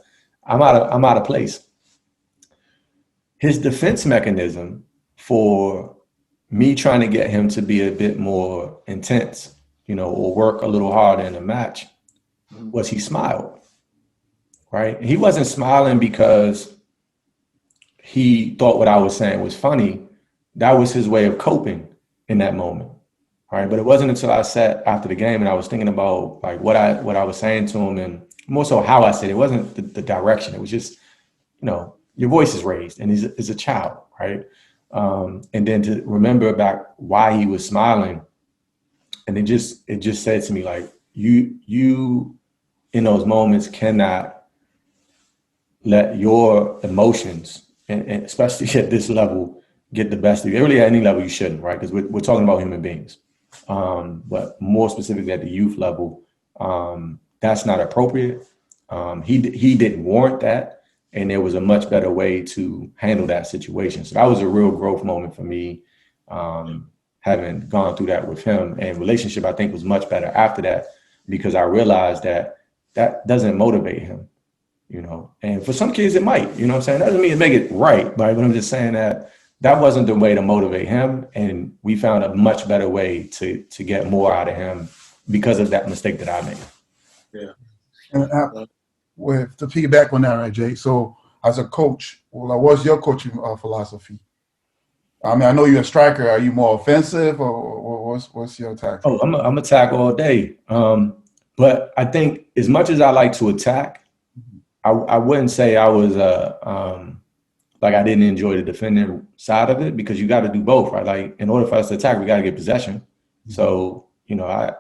I'm out of place. His defense mechanism for me trying to get him to be a bit more intense, or work a little harder in a match, was he smiled. Right? He wasn't smiling because he thought what I was saying was funny. That was his way of coping in that moment. Right. But it wasn't until I sat after the game and I was thinking about like what I was saying to him, and more so how I said it. It wasn't the direction. It was just, your voice is raised and he's a child. Right. And then to remember back why he was smiling. And it just said to me, like, you in those moments cannot let your emotions, and especially at this level, get the best of you. Really, at any level, you shouldn't, right? Because we're talking about human beings. But more specifically at the youth level, that's not appropriate. He didn't warrant that, and there was a much better way to handle that situation. So that was a real growth moment for me, having gone through that with him. And relationship, I think, was much better after that, because I realized that doesn't motivate him. And for some kids it might, what I'm saying? That doesn't mean to make it right, but I'm just saying that wasn't the way to motivate him. And we found a much better way to get more out of him because of that mistake that I made. Yeah. And to piggyback on that, right, Jay? So as a coach, what's your coaching philosophy? I mean, I know you're a striker. Are you more offensive, or what's your tactic? Oh, I'm attack all day. But I think as much as I like to attack, I wouldn't say I was like I didn't enjoy the defending side of it, because you got to do both, right? Like, in order for us to attack, we got to get possession. Mm-hmm. So,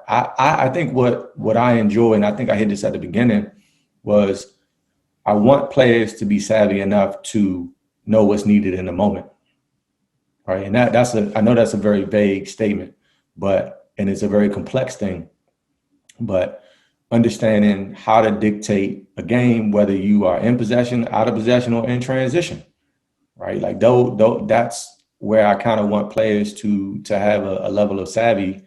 I think what I enjoy, and I think I hit this at the beginning, was I want players to be savvy enough to know what's needed in the moment, right? And I know that's a very vague statement, and it's a very complex thing, but understanding how to dictate a game, whether you are in possession, out of possession, or in transition, right? Like, though that's where I kind of want players to have a level of savvy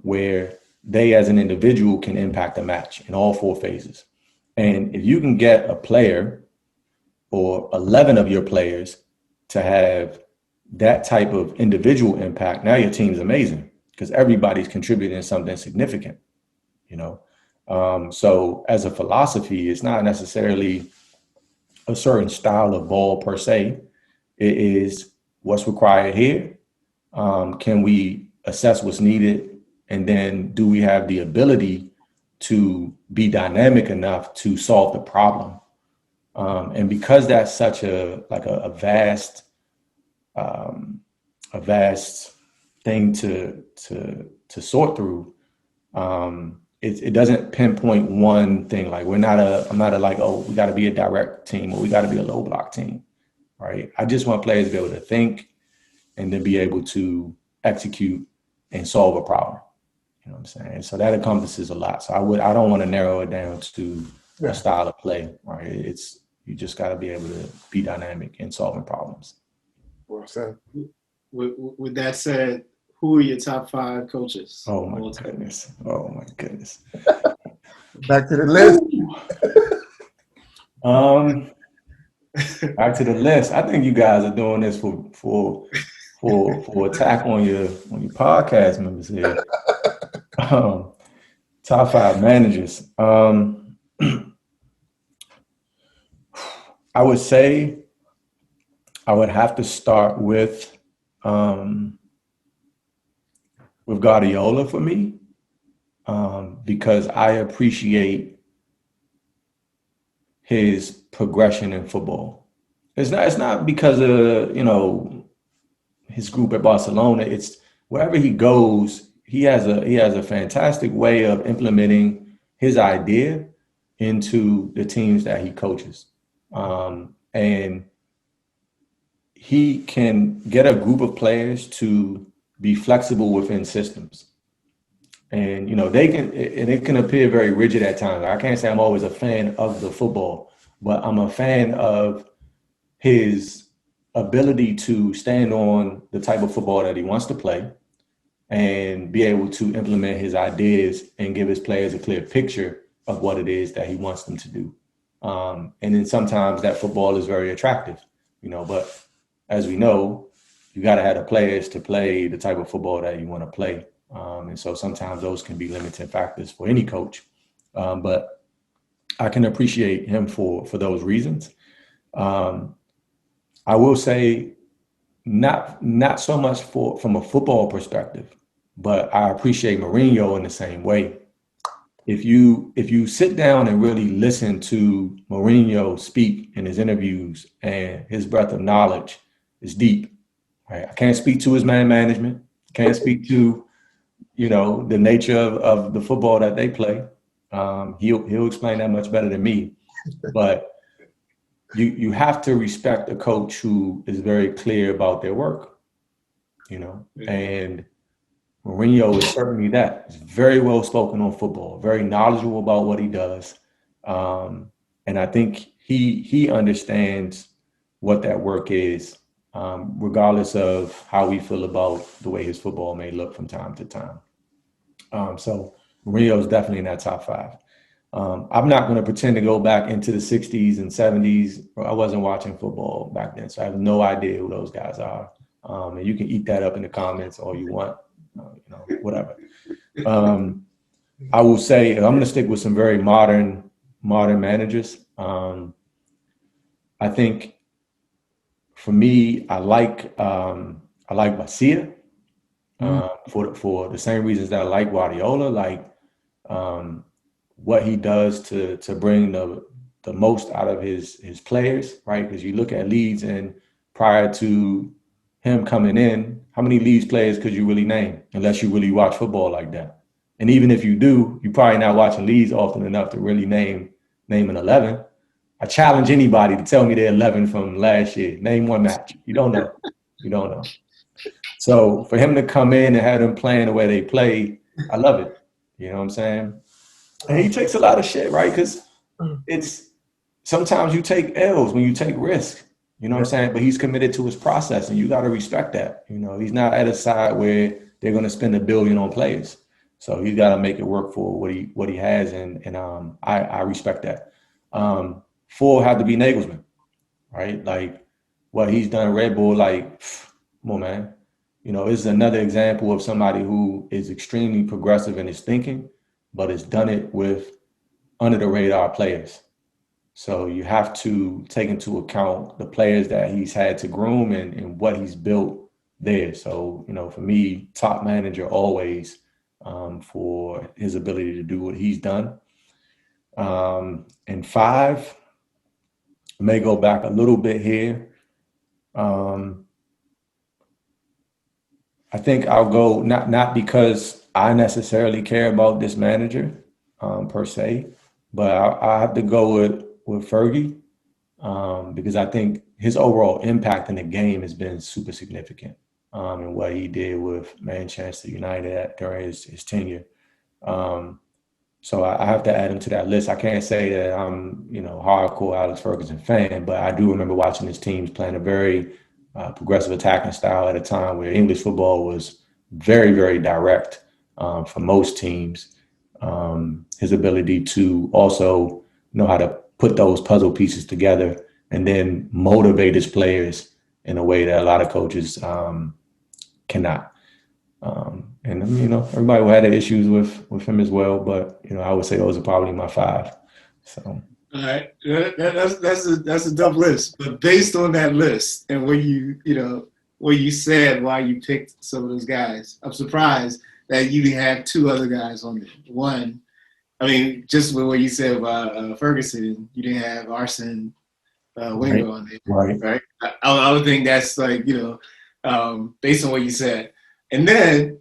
where they as an individual can impact a match in all four phases. And if you can get a player or 11 of your players to have that type of individual impact, now your team's amazing, because everybody's contributing something significant. So as a philosophy, it's not necessarily a certain style of ball per se. It is what's required here. Can we assess what's needed? And then do we have the ability to be dynamic enough to solve the problem? And because that's such a vast thing to sort through, it doesn't pinpoint one thing. Like, I'm not like, oh, we got to be a direct team or we got to be a low block team, right? I just want players to be able to think and then be able to execute and solve a problem. You know what I'm saying? So that encompasses a lot. So I don't want to narrow it down to a style of play, right? You just got to be able to be dynamic in solving problems. Well said. With that said, who are your top 5 coaches? Oh my goodness. Back to the list. Back to the list. I think you guys are doing this for attack on your podcast members here. Top 5 managers. I would say I would have to start with Guardiola for me, because I appreciate his progression in football. It's not because of, his group at Barcelona, it's wherever he goes, he has a fantastic way of implementing his idea into the teams that he coaches. And he can get a group of players to be flexible within systems. And, it can appear very rigid at times. I can't say I'm always a fan of the football, but I'm a fan of his ability to stand on the type of football that he wants to play and be able to implement his ideas and give his players a clear picture of what it is that he wants them to do. And then sometimes that football is very attractive, but as we know, you got to have the players to play the type of football that you want to play. And so sometimes those can be limiting factors for any coach. But I can appreciate him for those reasons. I will say not so much from a football perspective, but I appreciate Mourinho in the same way. If you sit down and really listen to Mourinho speak in his interviews, and his breadth of knowledge is deep. Right? I can't speak to his man management. Can't speak to, the nature of the football that they play. He'll explain that much better than me. But you have to respect a coach who is very clear about their work, and Mourinho is certainly that. He's very well spoken on football, very knowledgeable about what he does. And I think he understands what that work is, regardless of how we feel about the way his football may look from time to time. So Mourinho is definitely in that top five. I'm not going to pretend to go back into the 60s and 70s. I wasn't watching football back then, so I have no idea who those guys are. And you can eat that up in the comments all you want, whatever. I will say I'm going to stick with some very modern managers. I think for me, I like Basia for the same reasons that I like Guardiola. What he does to bring the most out of his players, right? Because you look at Leeds, and prior to him coming in, how many Leeds players could you really name unless you really watch football like that? And even if you do, you're probably not watching Leeds often enough to really name an 11. I challenge anybody to tell me their 11 from last year. Name one match. You don't know. You don't know. So for him to come in and have them playing the way they play, I love it. You know what I'm saying? And he takes a lot of shit, right? Because it's sometimes you take L's when you take risks. You know what I'm saying? But he's committed to his process, and you got to respect that. He's not at a side where they're going to spend $1 billion on players. So he's got to make it work for what he has, and I respect that. 4 had to be Nagelsmann, right? Like what he's done at Red Bull, like, come on, man. This is another example of somebody who is extremely progressive in his thinking, but has done it with under the radar players. So you have to take into account the players that he's had to groom and what he's built there. So, for me, top manager always, for his ability to do what he's done. And 5, I may go back a little bit here. I think I'll go not because I necessarily care about this manager per se, but I have to go with Fergie because I think his overall impact in the game has been super significant, and what he did with Manchester United during his tenure. So I have to add him to that list. I can't say that I'm, hardcore Alex Ferguson fan, but I do remember watching his teams playing a very progressive attacking style at a time where English football was very, very direct for most teams. His ability to also know how to put those puzzle pieces together and then motivate his players in a way that a lot of coaches cannot. And everybody will have their issues with him as well, but I would say those are probably my 5. So. All right, that's a tough list, but based on that list and what you said why you picked some of those guys, I'm surprised that you didn't have 2 other guys on there. One, I mean, just with what you said about Ferguson, you didn't have Arsene Wenger on there, right? I would think that's like based on what you said. And then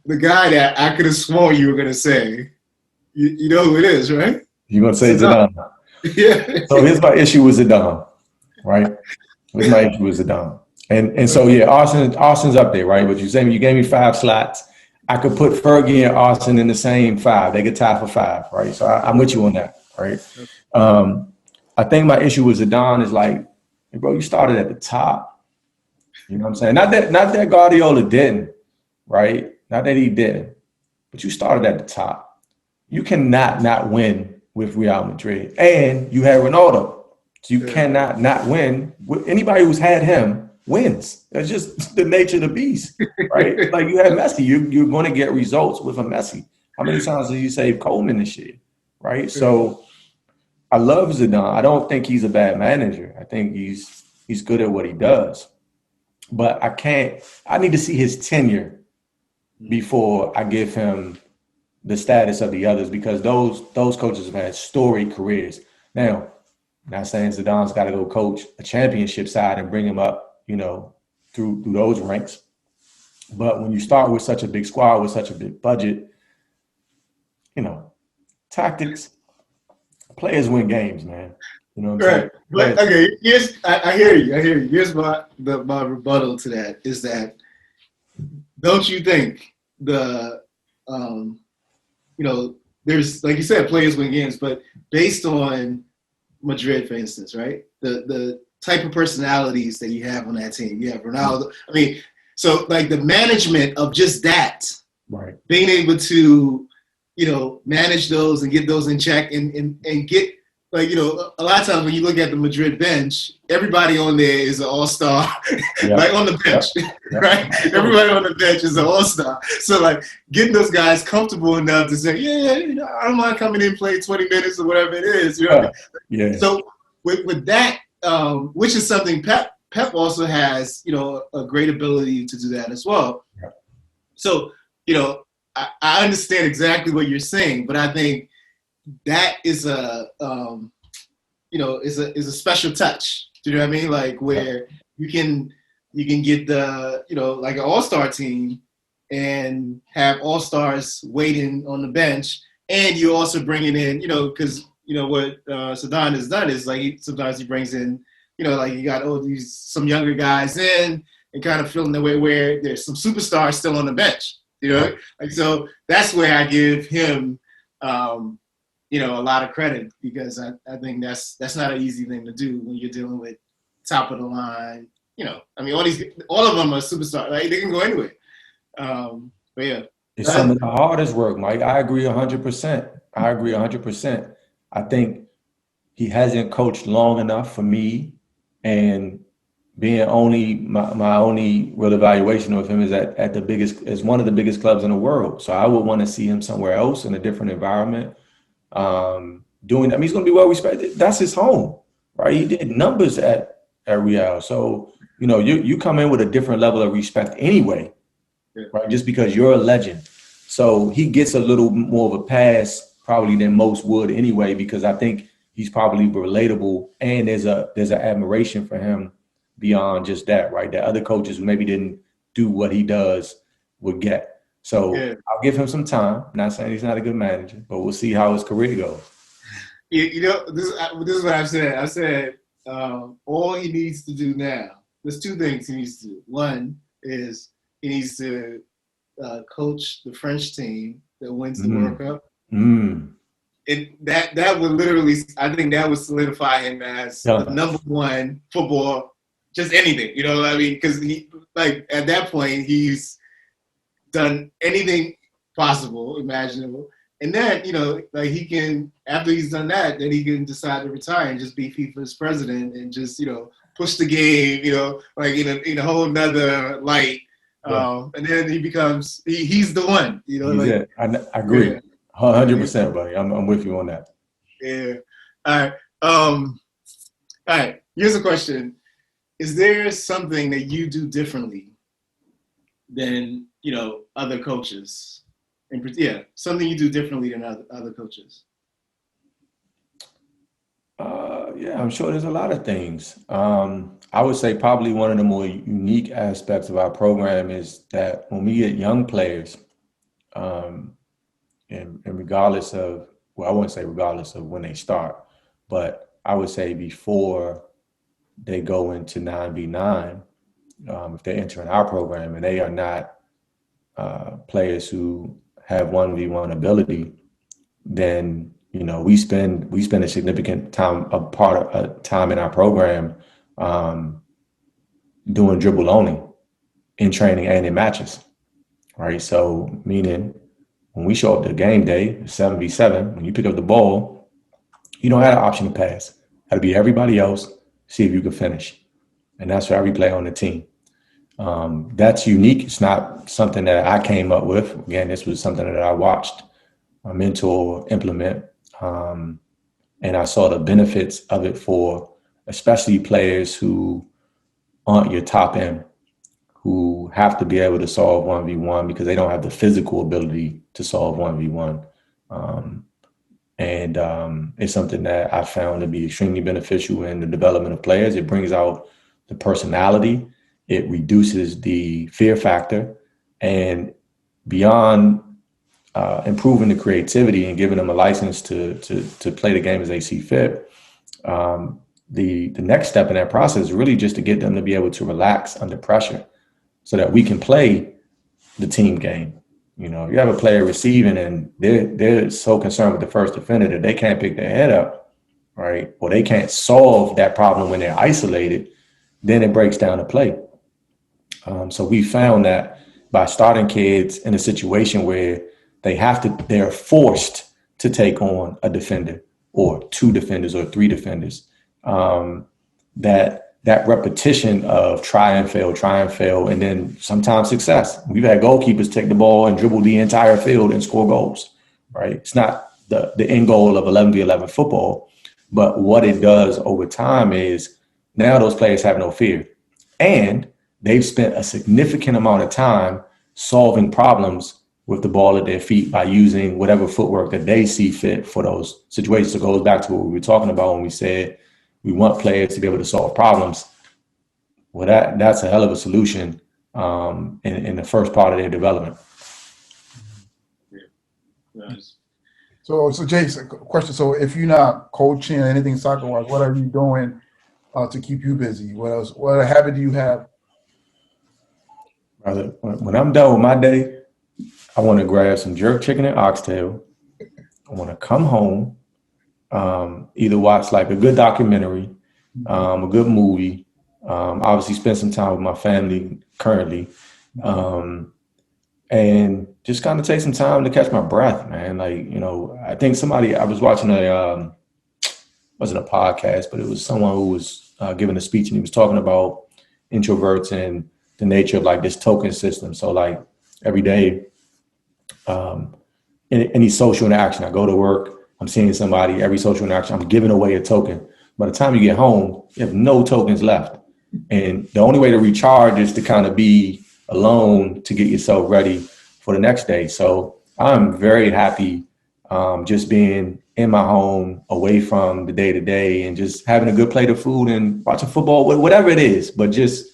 the guy that I could have sworn you were going to say, you know who it is, right? You're going to say Zidane. Yeah. So here's my issue with Zidane, right? Here's my issue with Zidane. And so, yeah, Austin's up there, right? But you gave me 5 slots. I could put Fergie and Austin in the same 5. They could tie for 5, right? So I'm with you on that, right? I think my issue with Zidane is like, bro, you started at the top. You know what I'm saying? Not that Guardiola didn't, right? Not that he didn't, but you started at the top. You cannot not win with Real Madrid, and you had Ronaldo. So you cannot not win. Anybody who's had him wins. That's just the nature of the beast, right? Like you have Messi, you're going to get results with a Messi. How many times did you save Coleman this year, right? So I love Zidane. I don't think he's a bad manager. I think he's good at what he does. But I need to see his tenure before I give him the status of the others, because those coaches have had storied careers. Now, not saying Zidane's got to go coach a championship side and bring him up, through those ranks. But when you start with such a big squad, with such a big budget, tactics, players win games, man. You know what I'm saying? But okay, I hear you. Here's my rebuttal to that is that, don't you think there's, like you said, players win games, but based on Madrid, for instance, right? The type of personalities that you have on that team. You have Ronaldo. I mean, so like the management of just that, right? Being able to, manage those and get those in check and get, like, a lot of times when you look at the Madrid bench, everybody on there is an all-star, like on the bench, right? Everybody on the bench is an all-star. So like getting those guys comfortable enough to say, I don't mind coming in and play 20 minutes or whatever it is. So with that, which is something Pep also has, a great ability to do that as well. Yeah. So, I understand exactly what you're saying, but I think that is a is a special touch. Do you know what I mean? Like where you can get the like an all-star team and have all-stars waiting on the bench, and you're also bringing in because what Zidane has done is like sometimes he brings in like you got some younger guys in and kind of filling the way where there's some superstars still on the bench. Like so that's where I give him. A lot of credit, because I think that's not an easy thing to do when you're dealing with top of the line. I mean, all of them are superstars. Like they can go anywhere. But yeah, it's some of the hardest work, Mike. I agree 100%. I think he hasn't coached long enough for me, and being only my only real evaluation of him is as one of the biggest clubs in the world. So I would want to see him somewhere else in a different environment. He's going to be well respected. That's his home, right? He did numbers at Real. So, you come in with a different level of respect anyway, right? Just because you're a legend. So he gets a little more of a pass probably than most would anyway, because I think he's probably relatable, and there's an admiration for him beyond just that, right? That other coaches who maybe didn't do what he does would get. So I'll give him some time. Not saying he's not a good manager, but we'll see how his career goes. This is what I've said. I said all he needs to do now. There's 2 things he needs to do. One is he needs to coach the French team that wins the World Cup. That would literally, I think that would solidify him as the number 1 football, just anything. You know what I mean? Because he, like, at that point, he's done anything possible, imaginable. And then, like he can, after he's done that, then he can decide to retire and just be FIFA's president and just, push the game, like in a whole nother light. And then he becomes, he's the one, like. I agree. 100%, buddy. I'm with you on that. Yeah. All right. Here's a question. Is there something that you do differently than, other coaches? Something you do differently than other coaches. Yeah, I'm sure there's a lot of things. I would say probably one of the more unique aspects of our program is that when we get young players, um, and regardless of, well, I wouldn't say regardless of when they start, but I would say before they go into 9v9, if they're entering our program and they are not players who have 1v1 ability, then we spend a significant time, a part of time in our program, um, doing dribble only in training and in matches, right? So meaning when we show up to game day, 7v7, when you pick up the ball, you don't have an option to pass. Got to beat everybody else, see if you can finish. And that's for every player on the team. That's unique. It's not something that I came up with. Again, this was something that I watched my mentor implement. And I saw the benefits of it for especially players who aren't your top end, who have to be able to solve 1v1 because they don't have the physical ability to solve 1v1. And it's something that I found to be extremely beneficial in the development of players. It brings out the personality. It reduces the fear factor. And beyond improving the creativity and giving them a license to play the game as they see fit, the next step in that process is really just to get them to be able to relax under pressure so that we can play the team game. You know, you have a player receiving and they're so concerned with the first defender that they can't pick their head up, right? Or they can't solve that problem when they're isolated, then it breaks down the play. So we found that by starting kids in a situation where they're forced to take on a defender or two defenders or three defenders, that repetition of try and fail, and then sometimes success. We've had goalkeepers take the ball and dribble the entire field and score goals, right? It's not the end goal of 11v11 football, but what it does over time is now those players have no fear. And they've spent a significant amount of time solving problems with the ball at their feet by using whatever footwork that they see fit for those situations. It goes back to what we were talking about when we said we want players to be able to solve problems. Well, that's a hell of a solution in the first part of their development. Yeah. Nice. So Jason, question. So if you're not coaching or anything soccer-wise, what are you doing to keep you busy? What else? What habit do you have? Brother, when I'm done with my day, I want to grab some jerk chicken and oxtail. I want to come home, either watch like a good documentary, a good movie, obviously spend some time with my family currently, and just kind of take some time to catch my breath, man. Like, you know, I think I was watching wasn't a podcast, but it was someone who was giving a speech and he was talking about introverts and the nature of like this token system. So like every day, in any social interaction, I go to work, I'm seeing somebody, every social interaction, I'm giving away a token. By the time you get home, you have no tokens left. And the only way to recharge is to kind of be alone to get yourself ready for the next day. So I'm very happy just being in my home, away from the day to day, and just having a good plate of food and watching football, whatever it is, but just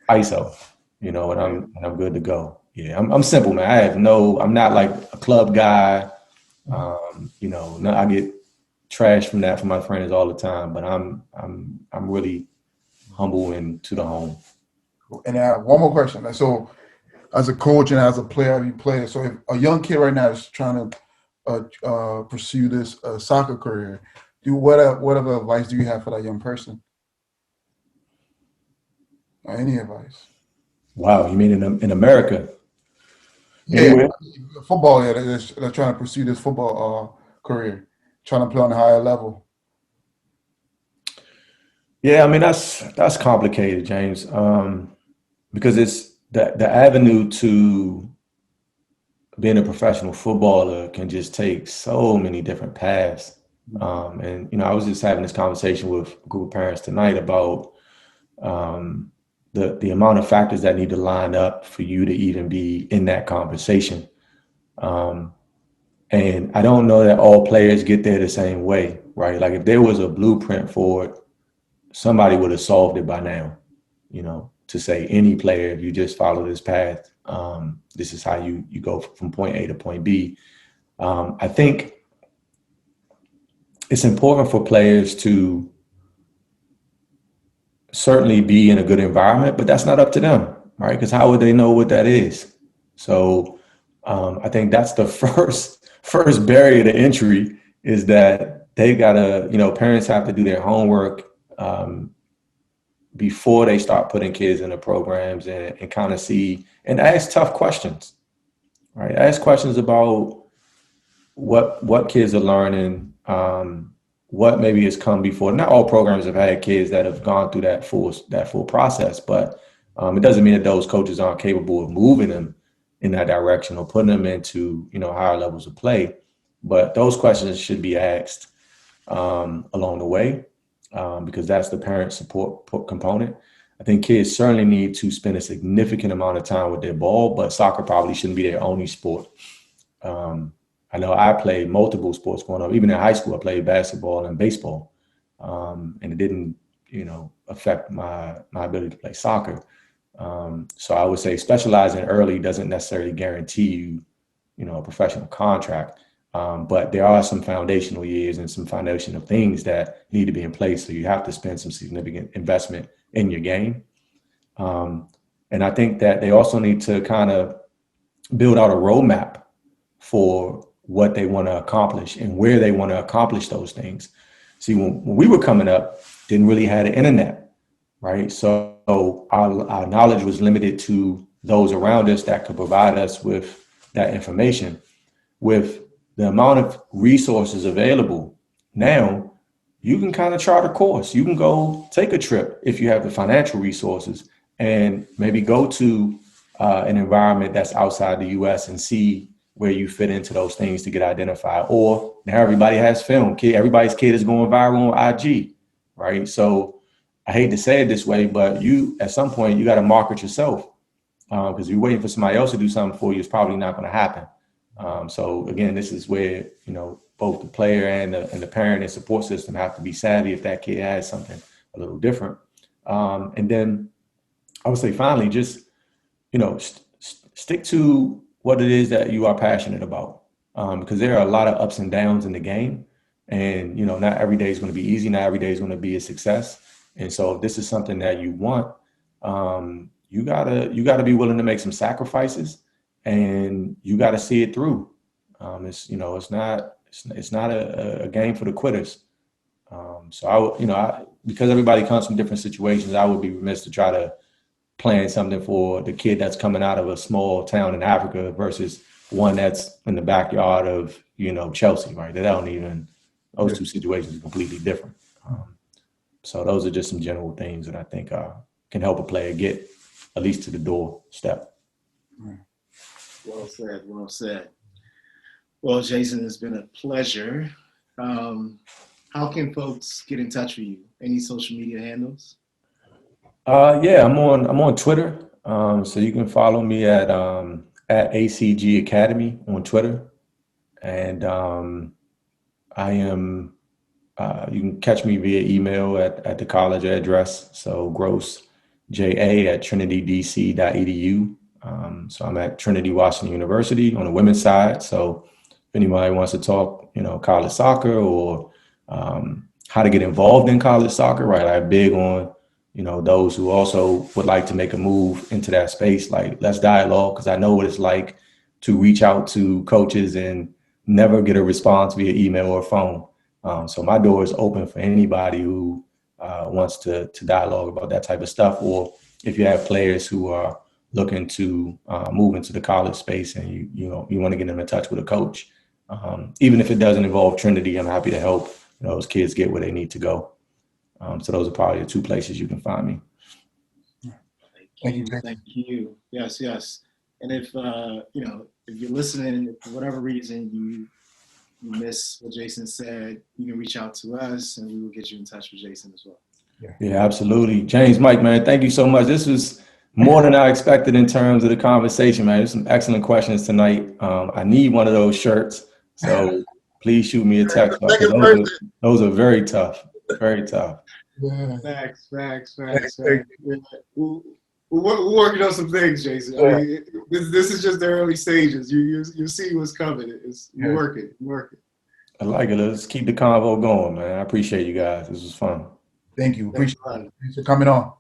ISO, you know, and I'm good to go. Yeah, I'm simple, man. I'm not like a club guy. You know, I get trash from my friends all the time, but I'm really humble and to the home. And I have one more question. So as a coach and as a player, you play. So if a young kid right now is trying to pursue this soccer career, whatever advice do you have for that young person? Or any advice? Wow, you mean in America? Yeah, Anywhere? football. Yeah, they're trying to pursue this football career, trying to play on a higher level. Yeah, I mean that's complicated, James, because it's the avenue to being a professional footballer can just take so many different paths. And you know, I was just having this conversation with a group of parents tonight about the amount of factors that need to line up for you to even be in that conversation. And I don't know that all players get there the same way, right? Like if there was a blueprint for it, somebody would have solved it by now, you know, to say any player, if you just follow this path, this is how you go from point A to point B. I think it's important for players to certainly be in a good environment, but that's not up to them, right? Because how would they know what that is? So I think that's the first barrier to entry, is that they gotta, you know, parents have to do their homework before they start putting kids into programs, and kind of see and ask tough questions, right? Ask questions about what kids are learning, what maybe has come before. Not all programs have had kids that have gone through that full process, but it doesn't mean that those coaches aren't capable of moving them in that direction or putting them into, you know, higher levels of play. But those questions should be asked along the way, because that's the parent support component. I think kids certainly need to spend a significant amount of time with their ball, but soccer probably shouldn't be their only sport. I know I played multiple sports growing up. Even in high school, I played basketball and baseball, and it didn't, you know, affect my ability to play soccer. So I would say specializing early doesn't necessarily guarantee you, you know, a professional contract. But there are some foundational years and some foundational things that need to be in place. So you have to spend some significant investment in your game. And I think that they also need to kind of build out a roadmap for what they want to accomplish and where they want to accomplish those things. See, when we were coming up, didn't really have the internet, right? So our knowledge was limited to those around us that could provide us with that information. With the amount of resources available now, you can kind of chart a course. You can go take a trip if you have the financial resources, and maybe go to an environment that's outside the US and see where you fit into those things to get identified. Or now everybody has film. Everybody's kid is going viral on IG, right? So I hate to say it this way, but you, at some point, you got to market yourself, because you're waiting for somebody else to do something for you. It's probably not going to happen. So again, this is where, you know, both the player and the parent and support system have to be savvy if that kid has something a little different. And then I would say finally, just, you know, stick to what it is that you are passionate about, because there are a lot of ups and downs in the game, and, you know, not every day is going to be easy. Not every day is going to be a success. And so if this is something that you want, you gotta be willing to make some sacrifices, and you got to see it through. It's not a game for the quitters. So because everybody comes from different situations, I would be remiss to try to plan something for the kid that's coming out of a small town in Africa versus one that's in the backyard of, you know, Chelsea, right? Those two situations are completely different. So those are just some general things that I think can help a player get at least to the doorstep. Well said, well said. Well, Jason, it's been a pleasure. How can folks get in touch with you? Any social media handles? Yeah, I'm on Twitter. So you can follow me at ACG Academy on Twitter. And I am, you can catch me via email at the college address. So grossja@trinitydc.edu. So I'm at Trinity Washington University on the women's side. So if anybody wants to talk, you know, college soccer or how to get involved in college soccer, right? I'm big on, you know, those who also would like to make a move into that space. Like, let's dialogue, because I know what it's like to reach out to coaches and never get a response via email or phone. So my door is open for anybody who wants to dialogue about that type of stuff. Or if you have players who are looking to move into the college space and you want to get them in touch with a coach, even if it doesn't involve Trinity, I'm happy to help, you know, those kids get where they need to go. So those are probably the two places you can find me. Thank you. Thank you. Yes, yes. And if if you're listening, for whatever reason you miss what Jason said, you can reach out to us and we will get you in touch with Jason as well. Yeah, absolutely. James, Mike, man, thank you so much. This was more than I expected in terms of the conversation, man. There's some excellent questions tonight. I need one of those shirts. So please shoot me a text. Second person. Those are very tough. Very tough. Yeah. Facts. Thank Yeah. We're working on some things, Jason. I mean, this is just the early stages. You see what's coming. We're working. I like it. Let's keep the convo going, man. I appreciate you guys. This was fun. Thank you. Appreciate it. Thanks for coming on.